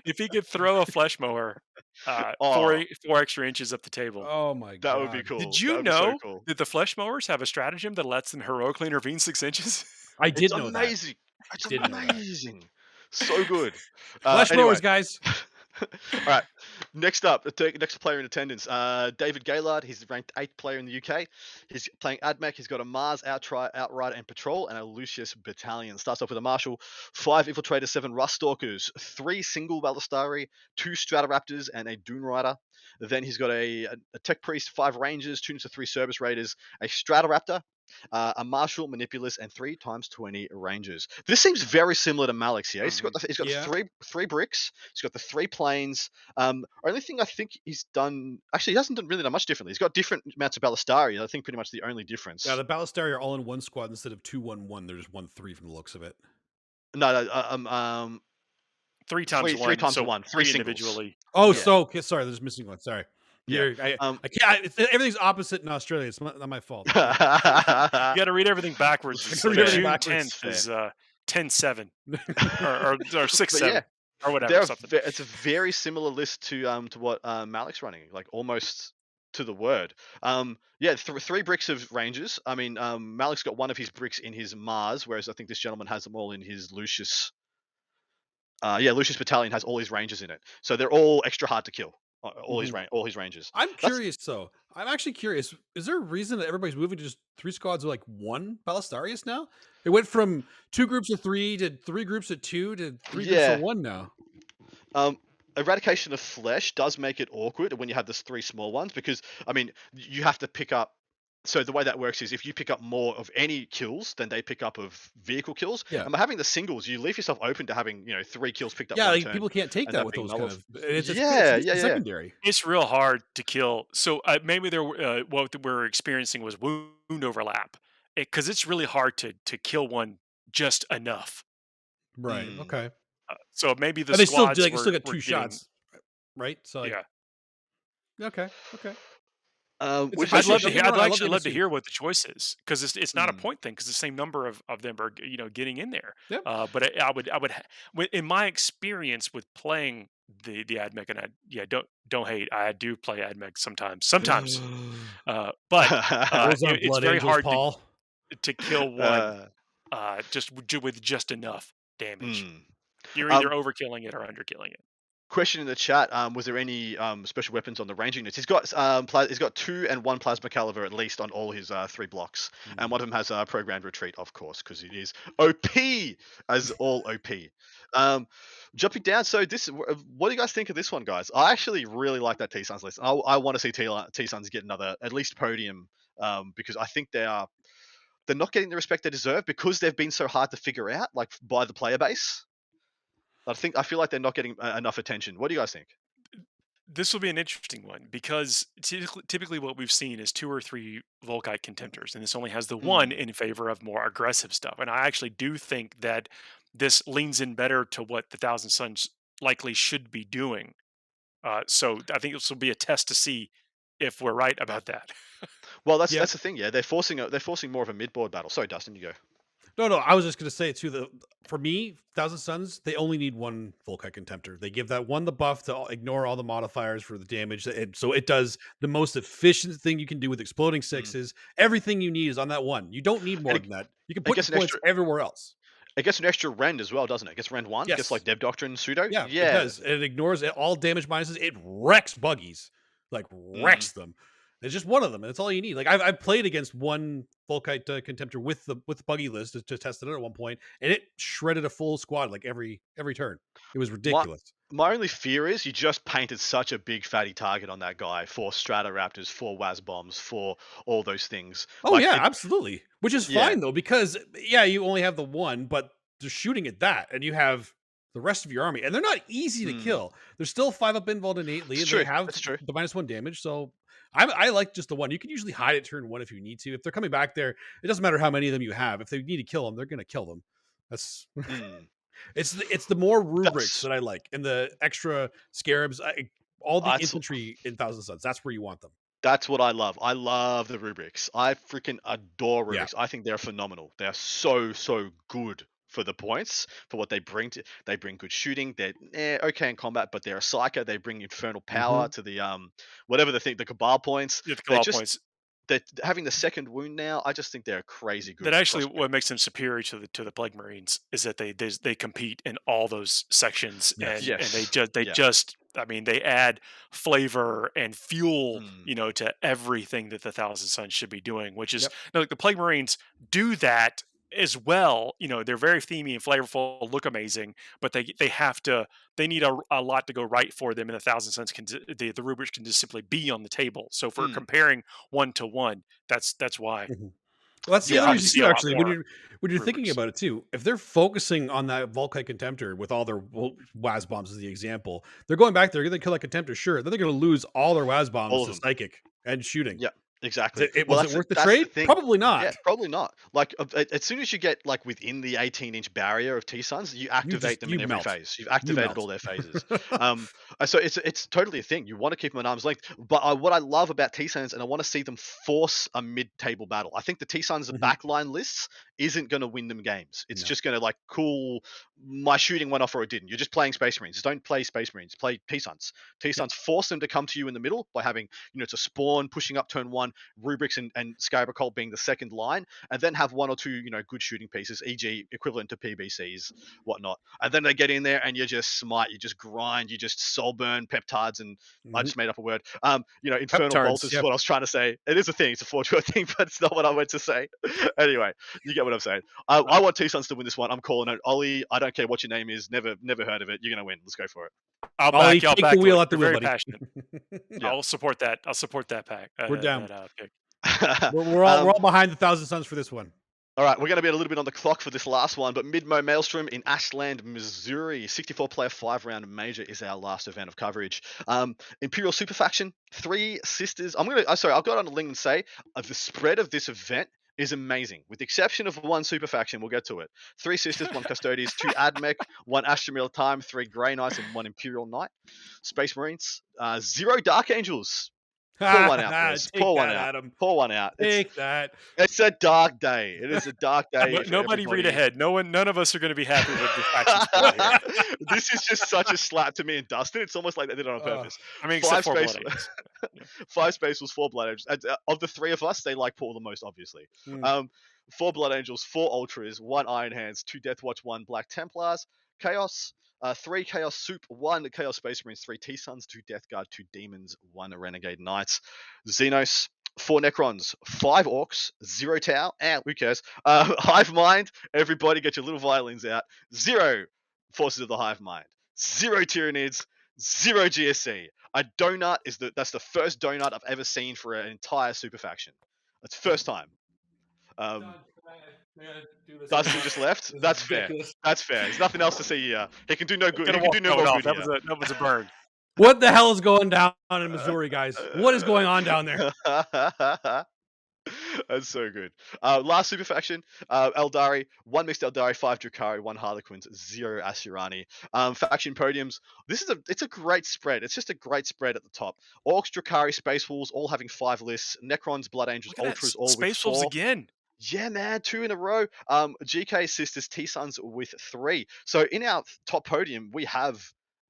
If he could throw a flesh mower Oh, 4 extra inches up the table. Oh my that would be god! Did cool. That you would be so know cool. that the flesh mowers have a stratagem that lets them heroically intervene 6 inches? I It's did know that. amazing. It's Did know that. amazing. So good. Flesh Anyway. mowers, guys. All right. Next up, next player in attendance, David Gaylard. He's ranked 8th player in the UK. He's playing Admech. He's got a Mars, Outrider, and Patrol, and a Lucius Battalion. Starts off with a Marshal, 5 Infiltrators, 7 Rust Stalkers, 3 single Ballistari, 2 Stratoraptors, and a Dune Rider. Then he's got a Tech Priest, 5 Rangers, 2 to 3 Service Raiders, a Stratoraptor, a Marshal, Manipulus, and 3 times 20 Rangers. This seems very similar to Malik's here. He's got Yeah. three bricks. He's got the 3 planes. Only thing I think he's done, actually, he hasn't really done much differently. He's got different amounts of Ballistari. I think pretty much the only difference. Yeah, the Ballistari are all in one squad instead of 2-1-1. They're just 1-3 from the looks of it. No, 3 times three 1, times so one, 3 3 singles. individually. Oh, Yeah. so okay, sorry, there's missing one. Sorry. Yeah. I can't. Everything's opposite in Australia. It's not my fault. You got to read everything backwards. I gotta So read everything June backwards. 10th is 10/7 or But 6/7 yeah, or whatever. Something. it's a very similar list to what Malik's running, like almost to the word. Yeah, 3 bricks of Rangers. I mean, Malik's got 1 of his bricks in his Mars, whereas I think this gentleman has them all in his Lucius. Lucius Battalion has all his Rangers in it, so they're all extra hard to kill. All his Rangers. I'm curious though. I'm actually curious. Is there a reason that everybody's moving to just 3 squads of like 1 Ballistarius now? It went from 2 groups of 3 to 3 groups of 2 to 3 groups Yeah. of 1 now. Eradication of Flesh does make it awkward when you have those 3 small ones, because I mean you have to pick up. So the way that works is if you pick up more of any kills than they pick up of vehicle kills, Yeah. and by having the singles, you leave yourself open to having 3 kills picked up. Yeah, one like turn. people can't take and that that with being those kind nullified. of. It's Yeah. secondary. It's real hard to kill. So maybe what we're experiencing was wound overlap, because it's really hard to kill one just enough. Right. Mm. Okay. So maybe the And they still squads like were, still get were 2 getting- shots, right? So like, Yeah, okay. Okay. Which I'd Actually, love don't to get hear. me I'd wrong, I love actually the love to MSU. hear what the choice is, because it's not a Mm. point thing, because the same number of them are getting in there. Yep. But I would in my experience with playing the Admech, and don't hate, I do play Admech sometimes, but Those are it's blood very angels, hard Paul. to kill one Uh, with just enough damage. mm. You're either overkilling it or underkilling it. Question in the chat: was there any special weapons on the range units? He's got he's got 2 and 1 plasma caliber at least on all his 3 blocks, and one of them has a programmed retreat, of course, because it is OP as all OP. Jumping down, so what do you guys think of this one, guys? I actually really like that T-Suns list. I want to see T-Suns get another at least podium, because I think they're not getting the respect they deserve because they've been so hard to figure out, like by the player base. I feel like they're not getting enough attention. What do you guys think? This will be an interesting one, because typically what we've seen is 2 or 3 Volkite contemptors, and this only has the one in favor of more aggressive stuff. And I actually do think that this leans in better to what the Thousand Suns likely should be doing. So I think this will be a test to see if we're right about that. Well, that's Yeah. the thing. Yeah, they're forcing more of a mid-board battle. Sorry, Dustin, you go. No, I was just gonna say too. For me, Thousand Suns, they only need 1 Volkite Contemptor. They give that one the buff to ignore all the modifiers for the damage, so it does the most efficient thing you can do with exploding 6s. Everything you need is on that one. You don't need more than that. You can put gets your an points extra- everywhere else. It gets an extra rend as well, doesn't it? It gets rend 1. It Yes. gets like Dev Doctrine pseudo. Yeah, it does. It ignores all damage minuses. It wrecks buggies, like wrecks them. It's just one of them, and that's all you need. Like I've played against 1 Volkite Contemptor with the buggy list to test it out at one point, and it shredded a full squad like every turn. It was ridiculous. My only fear is you just painted such a big fatty target on that guy for Stratoraptors, for Waz bombs, for all those things. Oh Like, yeah, it- absolutely. Which is Yeah. fine though, because you only have the one, but they're shooting at that, and you have the rest of your army, and they're not easy to kill. They're still 5 up involved innately, It's and true. they have That's true. the -1 damage. So I like just the one. You can usually hide at turn 1 if you need to. If they're coming back there, it doesn't matter how many of them you have. If they need to kill them, they're going to kill them. That's Mm. it's the more rubrics That's that I like, and the extra scarabs. All the that's infantry in Thousand Suns. That's where you want them. That's what I love. I love the rubrics. I freaking adore Yeah. rubrics. I think they're phenomenal. They're so good for the points for what they bring to. They bring good shooting. They're okay in combat, but they're a psycho. They bring infernal power Hmm. to the whatever the thing, the cabal points. Yeah, the They're cabal just points. they're having the second wound now. I just think they're crazy That good actually crossbow. what makes them superior to the Plague Marines is that they compete in all those sections, Yes. and Yes. they Yeah. just I mean they add flavor and fuel, Mm. you know, to everything that the Thousand Sons should be doing, which is Yep. no, like the Plague Marines do that as well. You know, they're very themey and flavorful, look amazing, but they have to they need a lot to go right for them, and the Thousand Sons the rubrics can just simply be on the table. So for Mm. comparing one to one, that's why Mhm. Well, that's the you'll other Yeah. probably reason see too. a lot Actually, when more you're thinking rubrics. about it too, if they're focusing on that Volkite Contemptor with all their Waz bombs as the example, they're going back there. They're going to kill that Contemptor, sure. Then they're going to lose all their Waz bombs All of to them. Psychic and shooting. Yeah, exactly. Well, Was it worth the that's the trade? thing. Probably Yeah, not. probably not. Like as soon as you get like within the 18-inch barrier of T Suns, you activate them You in every melt. phase. You've You activated all melt. their phases. So it's totally a thing. You want to keep them at arm's length. But what I love about T Suns, and I want to see them force a mid-table battle. I think the T Suns Mhm. backline lists isn't going to win them games. It's No. just going to like cool. My shooting went off or it didn't. You're just playing Space Marines. Don't play Space Marines. Play T Suns. T Yep. Suns force them to come to you in the middle by having it's a spawn pushing up turn one, rubrics and Skybricol being the second line, and then have one or two good shooting pieces, e.g. equivalent to PBCs, whatnot. And then they get in there and you just smite, you just grind, you just soul burn peptides, and I Mhm. just made up a word. Infernal Peptards. bolters is Yep. what I was trying to say. It is a thing, it's a 4-2 thing, but it's not what I meant to say. Anyway, you get what I'm saying. I want T-Suns to win this one. I'm calling it. Ollie, I don't care what your name is, never heard of it. You're gonna win. Let's go for it. Ollie, I'll take the back you. wheel at the You're wheel, very buddy. passionate. Yeah. I'll support that. I'll support that pack. We're down. Pick. We're um, all behind the Thousand Suns for this one. All right, we're going to be a little bit on the clock for this last one, but Midmo Maelstrom in Ashland, Missouri, 64-player 5-round major is our last event of coverage. Imperial Super Faction, 3 sisters. I'll go on a link and say the spread of this event is amazing. With the exception of one Super Faction, we'll get to it. 3 sisters, 1 Custodes, 2 Admech, 1 Astramil Time, 3 Grey Knights, and 1 Imperial Knight. Space Marines, 0 Dark Angels. Pour one out, boys. Take Pour one that, out. Adam. Pour one out. Take that. It's a dark day. It is a dark day for Nobody read everybody. ahead. None of us are going to be happy with the faction spread here. This is just such a slap to me and Dustin. It's almost like they did it on Uh, purpose. I mean, except Five for space, Blood Angels. Yeah. 5 space was 4 blood angels. Of the 3 of us, they like Paul the most, obviously. mm, 4 blood angels, 4 ultras, 1 iron hands, 2 death watch, 1 black templars, chaos. 3 Chaos Soup, 1 Chaos Space Marines, 3 T Suns, 2 Death Guard, 2 Demons, 1 Renegade Knights, Xenos, 4 Necrons, 5 Orcs, 0 Tau, who cares? Hive Mind, everybody get your little violins out. 0 Forces of the Hive Mind, 0 Tyranids, 0 GSC. A donut that's the first donut I've ever seen for an entire super faction. That's first time. Dustin just left. That's fair. That's fair. There's nothing else to see here. He can do no good. Got He to can walk do no that one more off. good here. That was a burn. What the hell is going down in Missouri, guys? What is going on down there? That's so good. Last super faction, Eldari, 1 mixed Eldari, 5 Drakari, 1 Harlequins, 0 Asuryani. Faction podiums. It's a great spread. It's just a great spread at the top. Orcs, Drakari, Space Wolves, all having 5 lists. Necrons, Blood Angels, Look at that. Ultras, all with Space Wolves 4. again. Yeah, man, 2 in a row. GK Sisters, T Suns with 3. So in our top podium, we have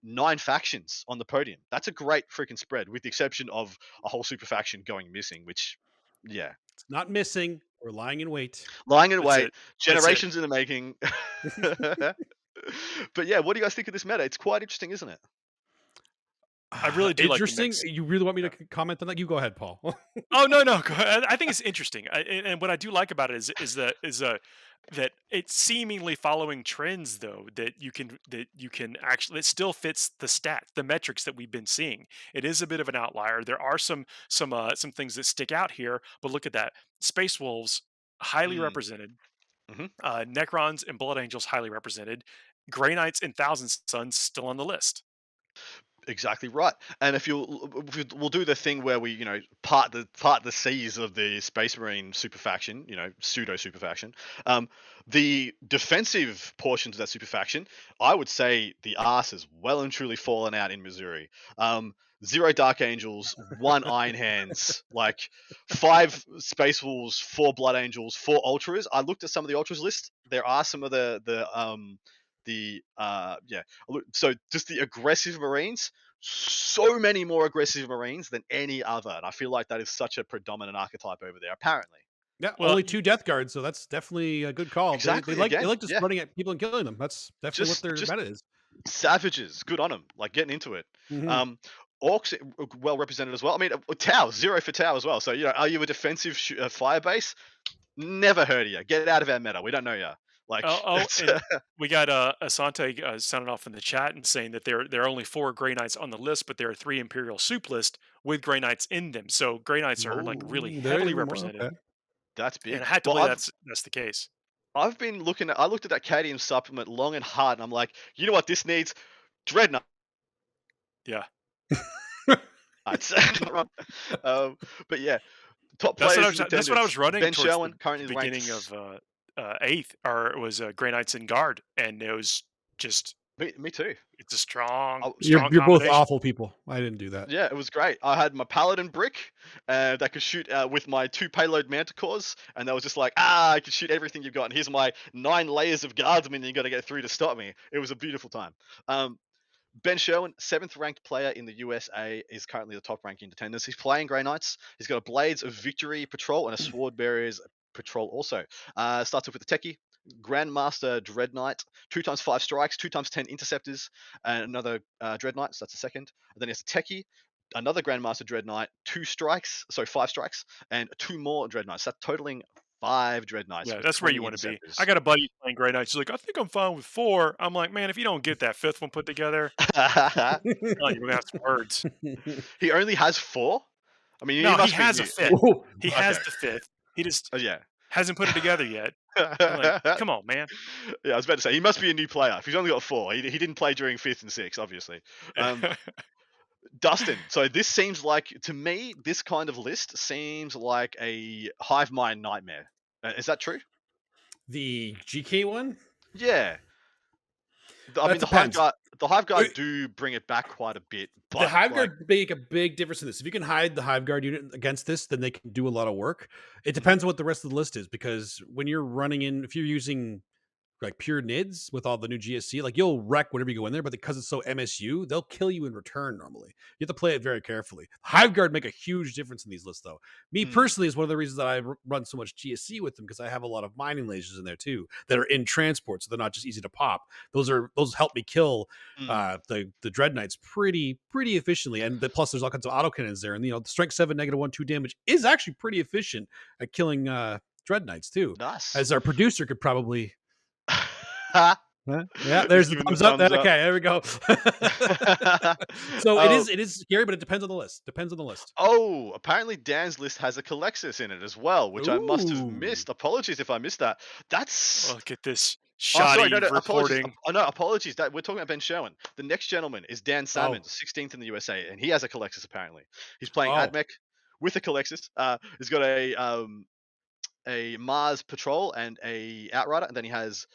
9 factions on the podium. That's a great freaking spread, with the exception of a whole super faction going missing, which, yeah. It's not missing. We're lying in wait. Lying in That's wait, it. That's it. generations in the making. But yeah, what do you guys think of this meta? It's quite interesting, isn't it? I really do like the Interesting. mix. You really want me to comment on that? You go ahead, Paul. Oh no, no. Go ahead. I think it's interesting, and what I do like about it that it's seemingly following trends though that you can actually it still fits the stats, the metrics that we've been seeing. It is a bit of an outlier. There are some things that stick out here, but look at that. Space Wolves highly Mm, represented. mhm. Necrons and Blood Angels highly represented. Grey Knights and Thousand Sons still on the list. Exactly right. And we'll do the thing where we, part the seas of the Space Marine super faction, pseudo super faction. The defensive portions of that super faction, I would say the arse has well and truly fallen out in Missouri. Zero Dark Angels, one Iron Hands, like five Space Wolves, four Blood Angels, four Ultras. I looked at some of the Ultras list. There are some of yeah. So just the aggressive Marines, so many more aggressive Marines than any other, and I feel like that is such a predominant archetype over there. Apparently, Yeah, Well, only 2 Death Guards, so that's definitely a good call. They exactly. like they Again, like just yeah, running at people and killing them. That's definitely what their just meta is. savages. Good on them. Like getting into it. Mhm. Um, Orcs well represented as well. I mean, Tau zero for Tau as well. So are you a defensive fire base? Never heard of you. Get out of our meta. We don't know you. Like that's and we got Asante sounding off in the chat and saying that there are only 4 Grey Knights on the list, but there are 3 Imperial Soup list with Grey Knights in them. So Grey Knights are like really Ooh, there are heavily even more, represented, okay. that's and big. I had to Well, believe I've that's the case. I've been looking at. I looked at that Cadium supplement long and hard, and I'm like, you know what this needs? Dreadnought. Yeah, Not wrong. But yeah, top that's what I players was in that's what I attendance. was running Ben towards Sherwin the currently beginning ranked. of eighth, or it was Grey Knights and Guard, and it was just Me too. it's a strong I, strong You're both combination. awful people. I didn't do that. yeah, it was great. I had my Paladin brick that could shoot with my 2 payload Manticores, and they was just like, I can shoot everything you've got, and here's my 9 layers of guardsmen you got to get through to stop me. It was a beautiful time. Ben Sherwin, 7th ranked player in the USA, is currently the top rank in attendance. He's playing Grey Knights. He's got a Blades of Victory patrol and a Sword Bearers patrol also. Starts off with the Techie, Grandmaster Dread Knight, 2x5 strikes, 2x10 interceptors, and another Dread Knight, so that's the second. And then it's a Techie, another Grandmaster Dread Knight, 5 strikes, and 2 more Dread Knights. That's totaling 5 Dread Knights Yeah, with that's where 20 you want to be. I interceptors. got a buddy playing Grey Knights. He's like, I think I'm fine with 4. I'm like, man, if you don't get that 5th one put together, you're gonna have some words. He only has 4. I mean, he No, he must be has a new. 5th. Ooh, He Okay. has the 5th. He just Oh yeah. hasn't put it together yet. I'm like, come on, man. Yeah, I was about to say he must be a new player. If he's only got 4, he didn't play during 5th and 6th, obviously. Dustin, so this seems like to me this kind of list seems like a hive mind nightmare. Is that true? The GK one? Yeah. I That mean depends. the hive guard Wait. do bring it back quite a bit, The but Hive like Guard make a big difference in this. If you can hide the Hive Guard unit against this, then they can do a lot of work. It depends on what the rest of the list is, because when you're running in, if you're using like pure nids with all the new GSC, like you'll wreck whenever you go in there, but because it's so MSU, they'll kill you in return normally. You have to play it very carefully. Hive Guard make a huge difference in these lists, though. Me personally is one of the reasons that I run so much GSC with them, because I have a lot of mining lasers in there too that are in transport, so they're not just easy to pop. Those help me kill the Dread Knights pretty efficiently, and plus there's all kinds of autocannons there, and the strength 7 -1/2 damage is actually pretty efficient at killing Dread Knights too, nice. as our producer could probably. Yeah, He's there's the giving thumbs up. thumbs up. Okay, there we go. So Oh. it is scary, but it depends on the list. Oh, apparently Dan's list has a Calexis in it as well, which I must have Ooh. missed. Apologies if I missed that. That's Look at this Oh, sorry, shoddy no, apologies. reporting. No, apologies. That we're talking about Ben Sherwin. The next gentleman is Dan Salmons, Oh. 16th in the USA, and he has a Calexis apparently. He's playing Oh. Admech with a Calexis. He's got a Mars Patrol and a Outrider, and then he has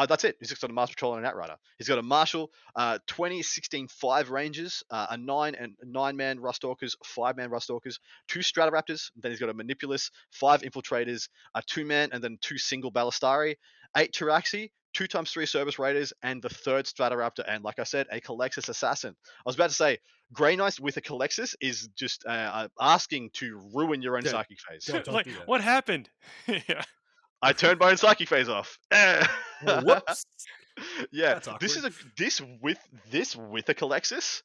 that's it. He's just got a Mars Patrol and an Outrider. He's got a Marshal, 20, 16, 5 Rangers, a 9-man Rust Orcas, 5-man Rust Orcas, 2 Stratoraptors. Then he's got a Manipulus, 5 Infiltrators, a 2-man, and then 2 single Ballistari, 8 Taraxi, 2x3 Service Raiders, and the 3rd Stratoraptor, and like I said, a Calexis Assassin. I was about to say, Grey Knights with a Calexis is just asking to ruin your own Yeah. psychic phase. Don't Like, do that. what happened? Yeah. I turned my own psychic phase off. Whoops. Yeah, That's awkward. this with a Calexis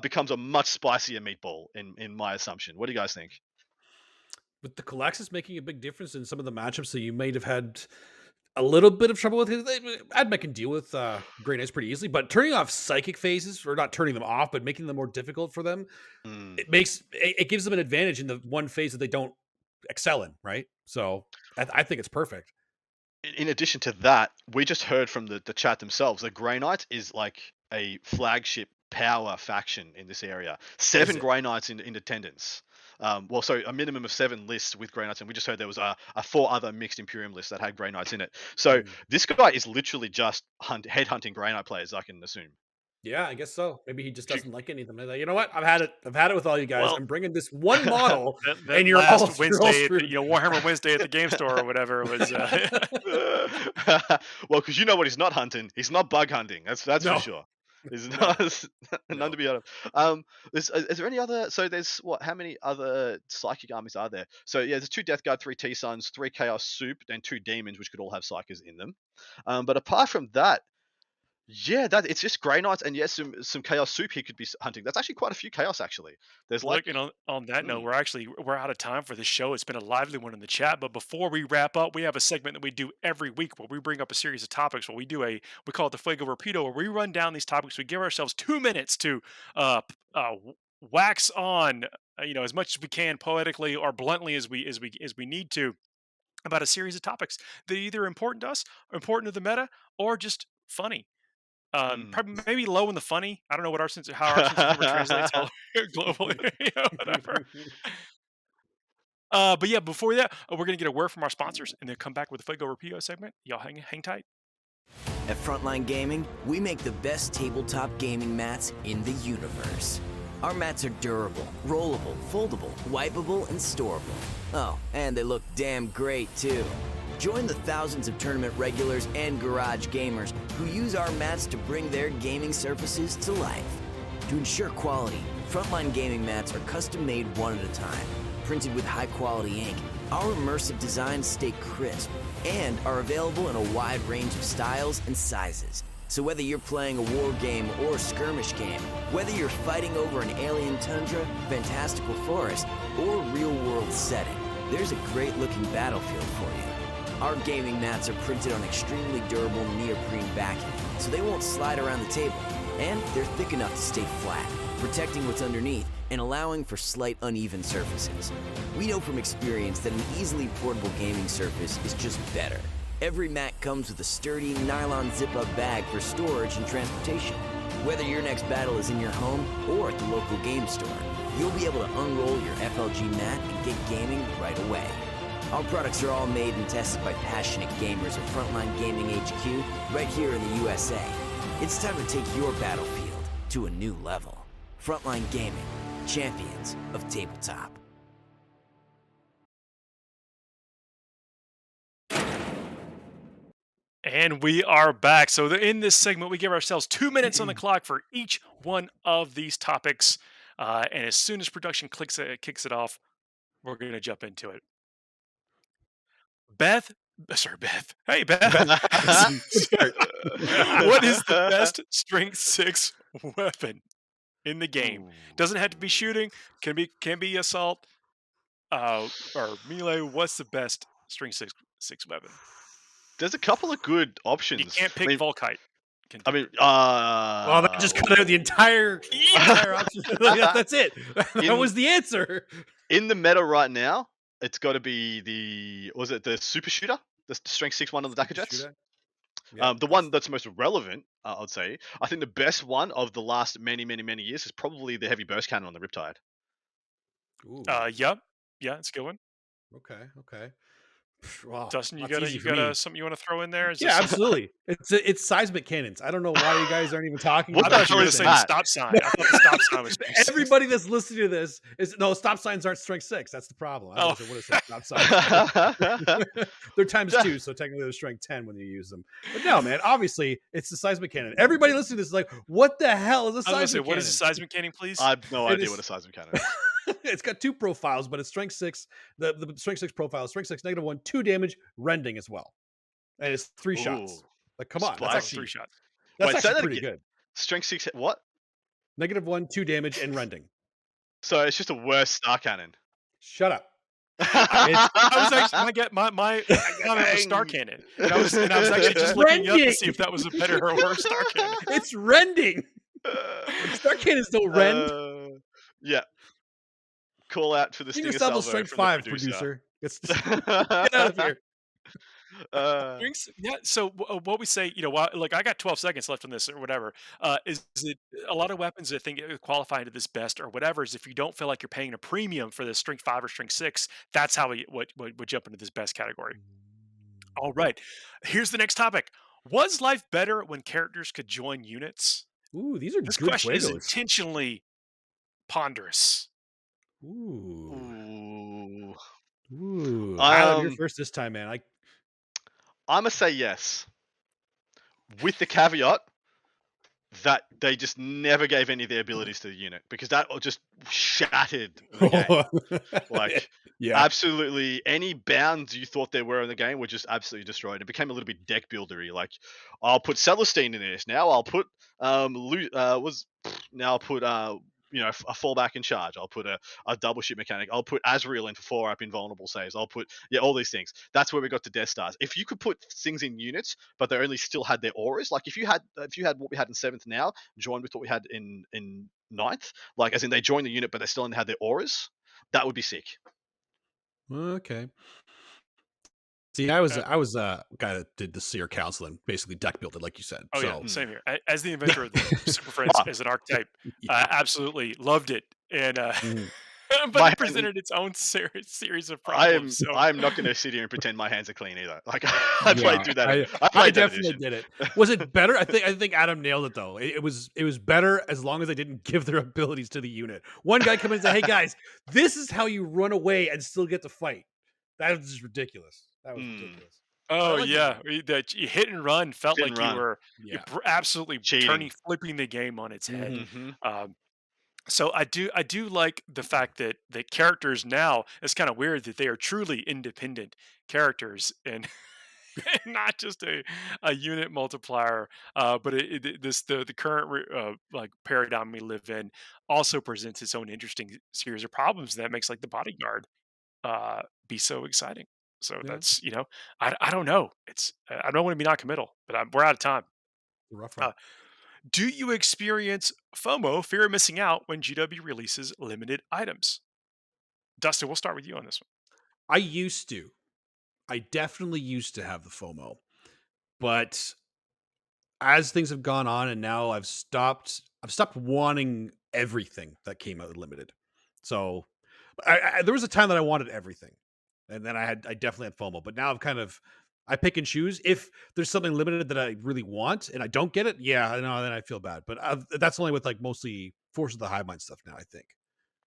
becomes a much spicier meatball in my assumption. What do you guys think? With the Calexis making a big difference in some of the matchups that you might have had a little bit of trouble with, Admech can deal with Grey Knights pretty easily, but turning off psychic phases, or not turning them off, but making them more difficult for them, it gives them an advantage in the one phase that they don't excel in, right? So I think it's perfect. In addition to that, we just heard from the chat themselves that Grey Knight is like a flagship power faction in this area. 7 it? Grey Knights in attendance. Well, so a minimum of 7 lists with Grey Knights, and we just heard there was a 4 other mixed Imperium lists that had Grey Knights in it. So Mm. this guy is literally just headhunting Grey Knight players, I can assume. Yeah, I guess so. Maybe he just Sh- doesn't like any of them. He's like, you know what? I've had it. I've had it with all you guys. Well, I'm bringing this one model, that and you're all last you're all Wednesday, screwed. Warhammer Wednesday at the game store or whatever was. Well, because you know what he's not hunting. He's not bug hunting. That's for No, sure. He's no, not none no. to be out of. Is there any other? So there's what? How many other psychic armies are there? So yeah, there's 2 Death Guard, 3 T Suns, 3 Chaos Soup, and 2 Demons, which could all have psychers in them. But apart from that, yeah, that it's just Grey Knights, and yes, some Chaos Soup he could be hunting. That's actually quite a few Chaos actually. There's like, Look, and on that note, mm, we're out of time for the show. It's been a lively one in the chat, but before we wrap up, we have a segment that we do every week where we bring up a series of topics. Where we call it the Fuego Rapido, where we run down these topics. We give ourselves 2 minutes to wax on, as much as we can poetically or bluntly as we need to about a series of topics that are either important to us, or important to the meta, or just funny. mm. Probably maybe low in the funny. I don't know how our sense of humor translates all globally, whatever. But yeah, before that, we're gonna get a word from our sponsors, and then come back with the Fuego Rapido segment. Y'all hang tight. At Frontline Gaming, we make the best tabletop gaming mats in the universe. Our mats are durable, rollable, foldable, wipeable, and storable. Oh, and they look damn great too. Join the thousands of tournament regulars and garage gamers who use our mats to bring their gaming surfaces to life. To ensure quality, Frontline Gaming mats are custom made one at a time, printed with high quality ink. Our immersive designs stay crisp and are available in a wide range of styles and sizes. So whether you're playing a war game or skirmish game, whether you're fighting over an alien tundra, fantastical forest, or real-world setting, there's a great-looking battlefield for you. Our gaming mats are printed on extremely durable neoprene backing, so they won't slide around the table, and they're thick enough to stay flat, protecting what's underneath and allowing for slight uneven surfaces. We know from experience that an easily portable gaming surface is just better. Every mat comes with a sturdy nylon zip-up bag for storage and transportation. Whether your next battle is in your home or at the local game store, you'll be able to unroll your FLG mat and get gaming right away. Our products are all made and tested by passionate gamers at Frontline Gaming HQ right here in the USA. It's time to take your battlefield to a new level. Frontline Gaming, champions of tabletop. And we are back. So in this segment, we give ourselves 2 minutes on the clock for each one of these topics. And as soon as production kicks it off, we're going to jump into it. Beth. Sorry, Beth. Hey, Beth. What is the best strength 6 weapon in the game? Doesn't have to be shooting. Can be assault or melee. What's the best strength 6 weapon? There's a couple of good options. You can't pick Volkite. Well, that just cut out the entire option. That's it. That was the answer. In the meta right now, it's got to be the super shooter, the strength 6 one on the Dakar Jets. Yeah, the one that's most relevant, I'd say. I think the best one of the last many years is probably the heavy burst cannon on the Riptide. Ooh. Yeah, it's a good one. Okay. Wow, Dustin, you got something you want to throw in there? Yeah, absolutely. It's seismic cannons. I don't know why you guys aren't even talking What about I thought you were saying stop sign. I thought the stop sign was everybody that's listening to this is no stop signs aren't strength 6. That's the problem. I would have said stop signs. They're times 2, so technically they're strength 10 when you use them. But no, man, obviously it's the seismic cannon. Everybody listening to this is like, what the hell is a seismic cannon? What is a seismic cannon, please? I have no idea what a seismic cannon is. It's got 2 profiles, but it's strength 6. The strength 6 profile, strength 6, -1, 2 damage, rending as well. And it's 3 shots. Like, come on, that's actually 3 shots. That's actually pretty good. Strength 6, what? -1, 2 damage, and rending. So it's just a worse star cannon. Shut up. I was actually my comment was star cannon. And I was actually just looking up to see if that was a better or worse star cannon. It's rending. Star cannons don't rend. Yeah. Call out for the Give Stinger yourself Salvo a strength from 5, the producer. Get out of here. Uh, Drinks, yeah. So what we say, like I got 12 seconds left on this or whatever. Is it a lot of weapons? I think qualify into this best or whatever. Is if you don't feel like you're paying a premium for the strength 5 or strength 6, that's how we would jump into this best category. All right, here's the next topic. Was life better when characters could join units? Ooh, these are This good question is fuegos. intentionally ponderous. Ooh. ooh. Ooh. Adam, you're Um, first this time, man. I'm gonna say yes, with the caveat that they just never gave any of their abilities to the unit because that just shattered the game. Like, Yeah. absolutely any bounds you thought there were in the game were just absolutely destroyed. It became a little bit deck buildery. Like, I'll put Celestine in this. Now I'll put was now I'll put a fallback in charge. I'll put a double ship mechanic. I'll put Azrael in for 4-up invulnerable saves. I'll put all these things. That's where we got to Death Stars. If you could put things in units, but they only still had their auras, like if you had what we had in 7th now joined with what we had in 9th, like as in they joined the unit but they still only had their auras, that would be sick. Okay. See, I was Uh, I was a guy that did the Seer Council and basically deck built it, like you said. oh yeah, So same here. As the inventor of the Super Friends Ah, as an archetype, yeah. absolutely loved it, and Mhm. but my it hand, presented its own series of I problems. am So I am not going to sit here and pretend my hands are clean either. Like, I played Yeah, through that. I I I played that definitely edition. did it. Was it better? I think Adam nailed it though. It was better as long as they didn't give their abilities to the unit. One guy come in and say, "Hey guys, this is how you run away and still get to fight." That was just ridiculous. That was Mm, ridiculous. But I oh like it yeah, though. that you hit and run felt hit and like you run, were Yeah. absolutely cheating. flipping the game on its head. Hmm. Hmm. Um, so I do like the fact that characters now, it's kind of weird that they are truly independent characters and not just a unit multiplier. But the current like paradigm we live in also presents its own interesting series of problems that makes like the bodyguard be so exciting. So Yeah. that's I don't know. I don't want to be non-committal, but we're out of time. Rough Uh, ride. do you experience FOMO, fear of missing out, when GW releases limited items? Dustin, we'll start with you on this one. I used to. I definitely used to have the FOMO, but as things have gone on and now I've stopped wanting everything that came out limited. So there was a time that I wanted everything, and then I definitely had FOMO, but now I pick and choose. If there's something limited that I really want and I don't get it, yeah, no, then I feel bad. But that's only with like mostly Force of the Hive Mind stuff now. I think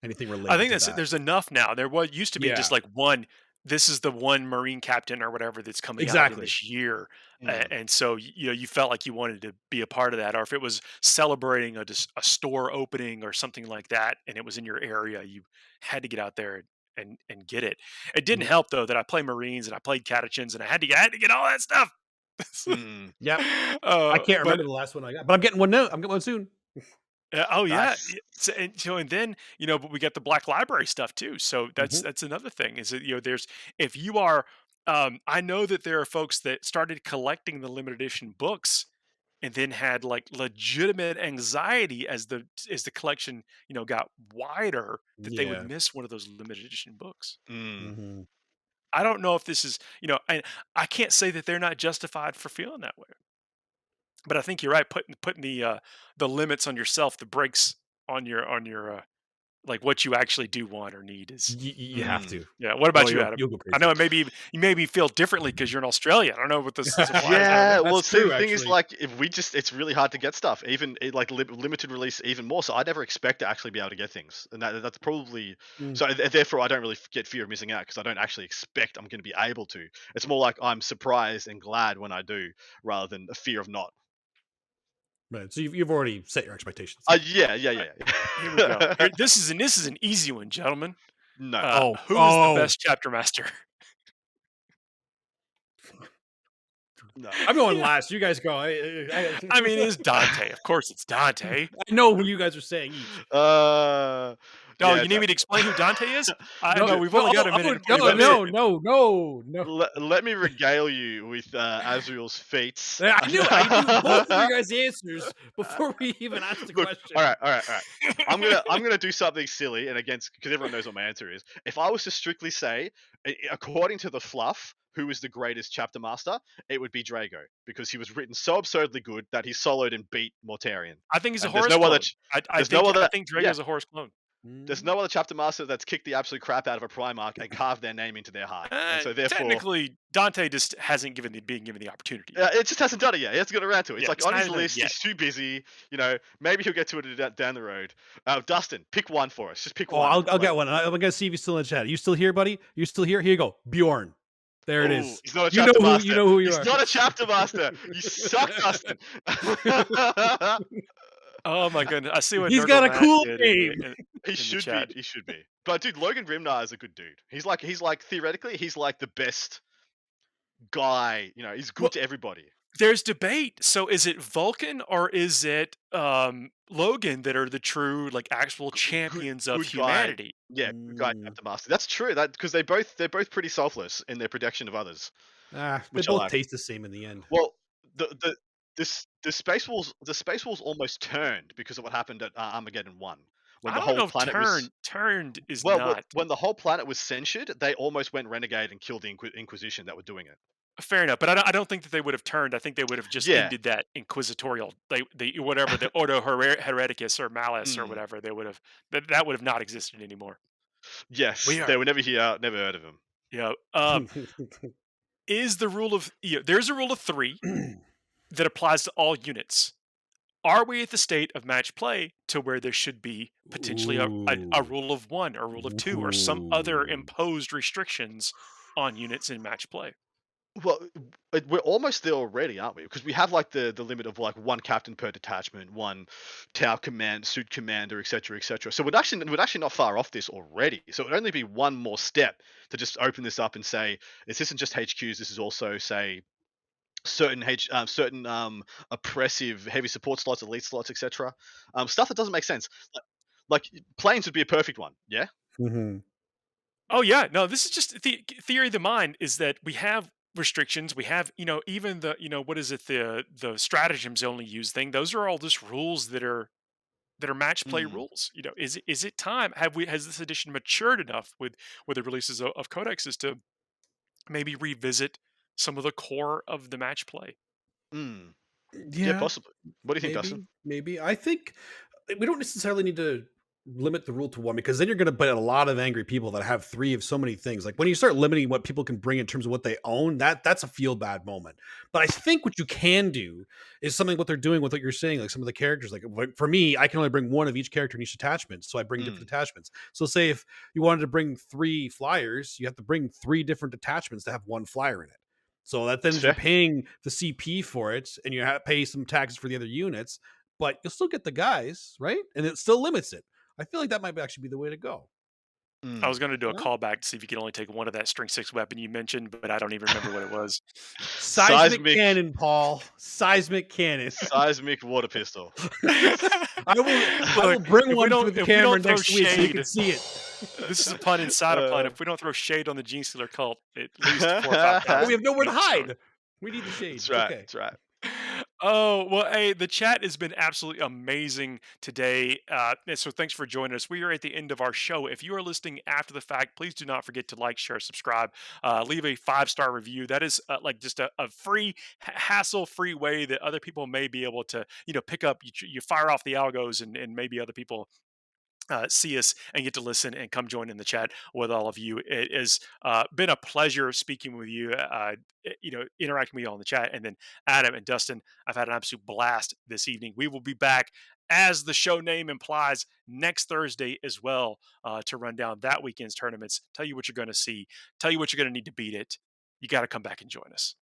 anything I related think to that's that. there's enough now. There was used to be just Yeah, like one. This is the one Marine captain or whatever that's coming out in exactly. this year, Mm. and so you felt like you wanted to be a part of that, or if it was celebrating a store opening or something like that, and it was in your area, you had to get out there and get it. It didn't Mhm. help though that I play Marines and I played Catechins and I had to get all that stuff. Mm. Yep. I can't But remember the last one I got, but I'm getting one now. I'm getting one soon. oh yeah, Nice. and then but we got the Black Library stuff too. So that's Mhm. that's another thing is that there's if you are I know that there are folks that started collecting the limited edition books and then had like legitimate anxiety as the collection got wider that they would Yeah. miss one of those limited edition books. Mm. Mhm. I don't know if this is I can't say that they're not justified for feeling that way, but I think you're right putting the limits on yourself, the brakes on your like what you actually do want or need is You have Mm. to. yeah. What Oh, about you, Adam? you'll go I crazy. know it maybe you maybe feel differently because you're in Australia. I don't know what this applies down Yeah, there. well, That's see, the true, thing is, actually. like, if we just, it's really hard to get stuff, even like limited release, even more. So I never expect to actually be able to get things, and that's probably Mm. so. Therefore, I don't really get fear of missing out because I don't actually expect I'm going to be able to. It's more like I'm surprised and glad when I do, rather than a fear of not. Right. So you've already set your expectations. Yeah, yeah, All right, yeah. here we go. Yeah. This is an easy one, gentlemen. No. Oh, Who is the oh, best chapter master? No. I'm going Yeah, last. You guys go. I mean it's Dante. Of course, it's Dante. I know who you guys are saying each. Uh, No, Yeah, you it's need me to explain who Dante is? I No, know Dude, we've only got a minute and 40 no, let bucks. me no, no, no, no. let me regale you with Azriel's feats. Yeah, I knew both of your guys' answers before we even asked the Look, question. all right, all right, all right. I'm gonna do something silly and against because everyone knows what my answer is. If I was to strictly say, according to the fluff, who is the greatest chapter master, it would be Drago because he was written so absurdly good that he soloed and beat Mortarion. I think he's a And there's Horus no other. clone. I There's no think other. Yeah, Drago's a Horus clone. there's Mm. no other chapter master that's kicked the absolute crap out of a Primarch and carved their name into their heart. And so therefore, Technically, Dante just hasn't been given the opportunity. it just hasn't done it yet. He hasn't got around to it. It's Yeah, like it's on not his even list. yet. He's too busy. Maybe he'll get to it down the road. Dustin, pick one for us. Just pick Oh, one. I'll get one. I'm gonna see if he's still in the chat. You still here, buddy? You still here? Here you go, Bjorn. There it Oh, is. he's not a You know chapter who master. you know who you He's are. not a chapter master. You suck, Dustin. Oh my goodness! I see what He's Nurgle got a Matt cool did name. He the should chat. be. He should be. But dude, Logan Rimnar is a good dude. He's like theoretically, he's like the best guy. He's good Well, to everybody. there's debate. So is it Vulcan or is it Logan that are the true, like, actual champions of Good guy. humanity? Yeah, good guy Mm. chapter master. That's true. That because they're both pretty selfless in their protection of others, They which I both like. taste the same in the end. Well, the Space Wolves almost turned because of what happened at Armageddon 1 when I the don't whole know if planet was turned is well not when the whole planet was censured. They almost went renegade and killed the Inquisition that were doing it. fair enough, but I don't think that they would have turned. I think they would have just Yeah. ended that inquisitorial, the whatever, the Ordo Hereticus or Malice or Mm. whatever. They would have that would have not existed anymore. Yes, We are they were never here. Never heard of him. Yeah. Is the rule of there's a rule of 3 that applies to all units. Are we at the state of match play to where there should be potentially a Ooh. rule of 1 or rule of 2 or some other Ooh. imposed restrictions on units in match play? Well, we're almost there already, aren't we? Because we have like the limit of like one captain per detachment, one tower command, suit commander, etc., etc. So we're actually not far off this already. So it would only be one more step to just open this up and say this isn't just HQs. This is also say certain oppressive heavy support slots, elite slots, etc. Stuff that doesn't make sense. Like planes would be a perfect one. Yeah. Mhm. Oh yeah, no, this is just the theory of the mind is that we have restrictions. We have, even the, what is it, the stratagems only use thing. Those are all just rules that are match play Mm. rules. Is it time? Has this edition matured enough with the releases of codexes to maybe revisit some of the core of the match play? Mm. Yeah, Yeah, possibly. What do you think, Dustin? maybe. I think we don't necessarily need to limit the rule to one because then you're going to put a lot of angry people that have 3 of so many things. Like when you start limiting what people can bring in terms of what they own, that's a feel bad moment. But I think what you can do is something what they're doing with what you're saying, like some of the characters. Like for me, I can only bring one of each character in each attachment, so I bring different attachments. So say if you wanted to bring 3 flyers, you have to bring 3 different attachments to have one flyer in it. So that then That's you're fair. paying the CP for it, and you pay some taxes for the other units, but you'll still get the guys, right? And it still limits it. I feel like that might actually be the way to go. I was going to do a Yeah. callback to see if you could only take one of that string 6 weapon you mentioned, but I don't even remember what it was. Seismic cannon, Paul. Seismic cannon. Seismic water pistol. I will Look, bring if we one don't- for the if we camera don't throw next week so you can shade- see it. This is a pun inside a pun. Uh. If we don't throw shade on the Gene Stealer cult, at least 4 or 5 Oh, we have nowhere to weeks, so- hide. We need the shade. That's It's right. okay. That's right. Oh, well, hey, the chat has been absolutely amazing today. And so thanks for joining us. We are at the end of our show. If you are listening after the fact, please do not forget to like, share, subscribe, leave a 5-star review. That is like just a free, hassle-free way that other people may be able to, pick up. You fire off the algos and maybe other people see us and get to listen and come join in the chat with all of you. It has been a pleasure speaking with you, interacting with you all in the chat. And then Adam and Dustin, I've had an absolute blast this evening. We will be back, as the show name implies, next Thursday as well to run down that weekend's tournaments, tell you what you're going to see, tell you what you're going to need to beat it. You got to come back and join us.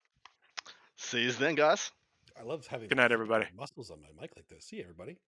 See you then, guys. I love having Good night, everybody. muscles on my mic like this. See you, everybody.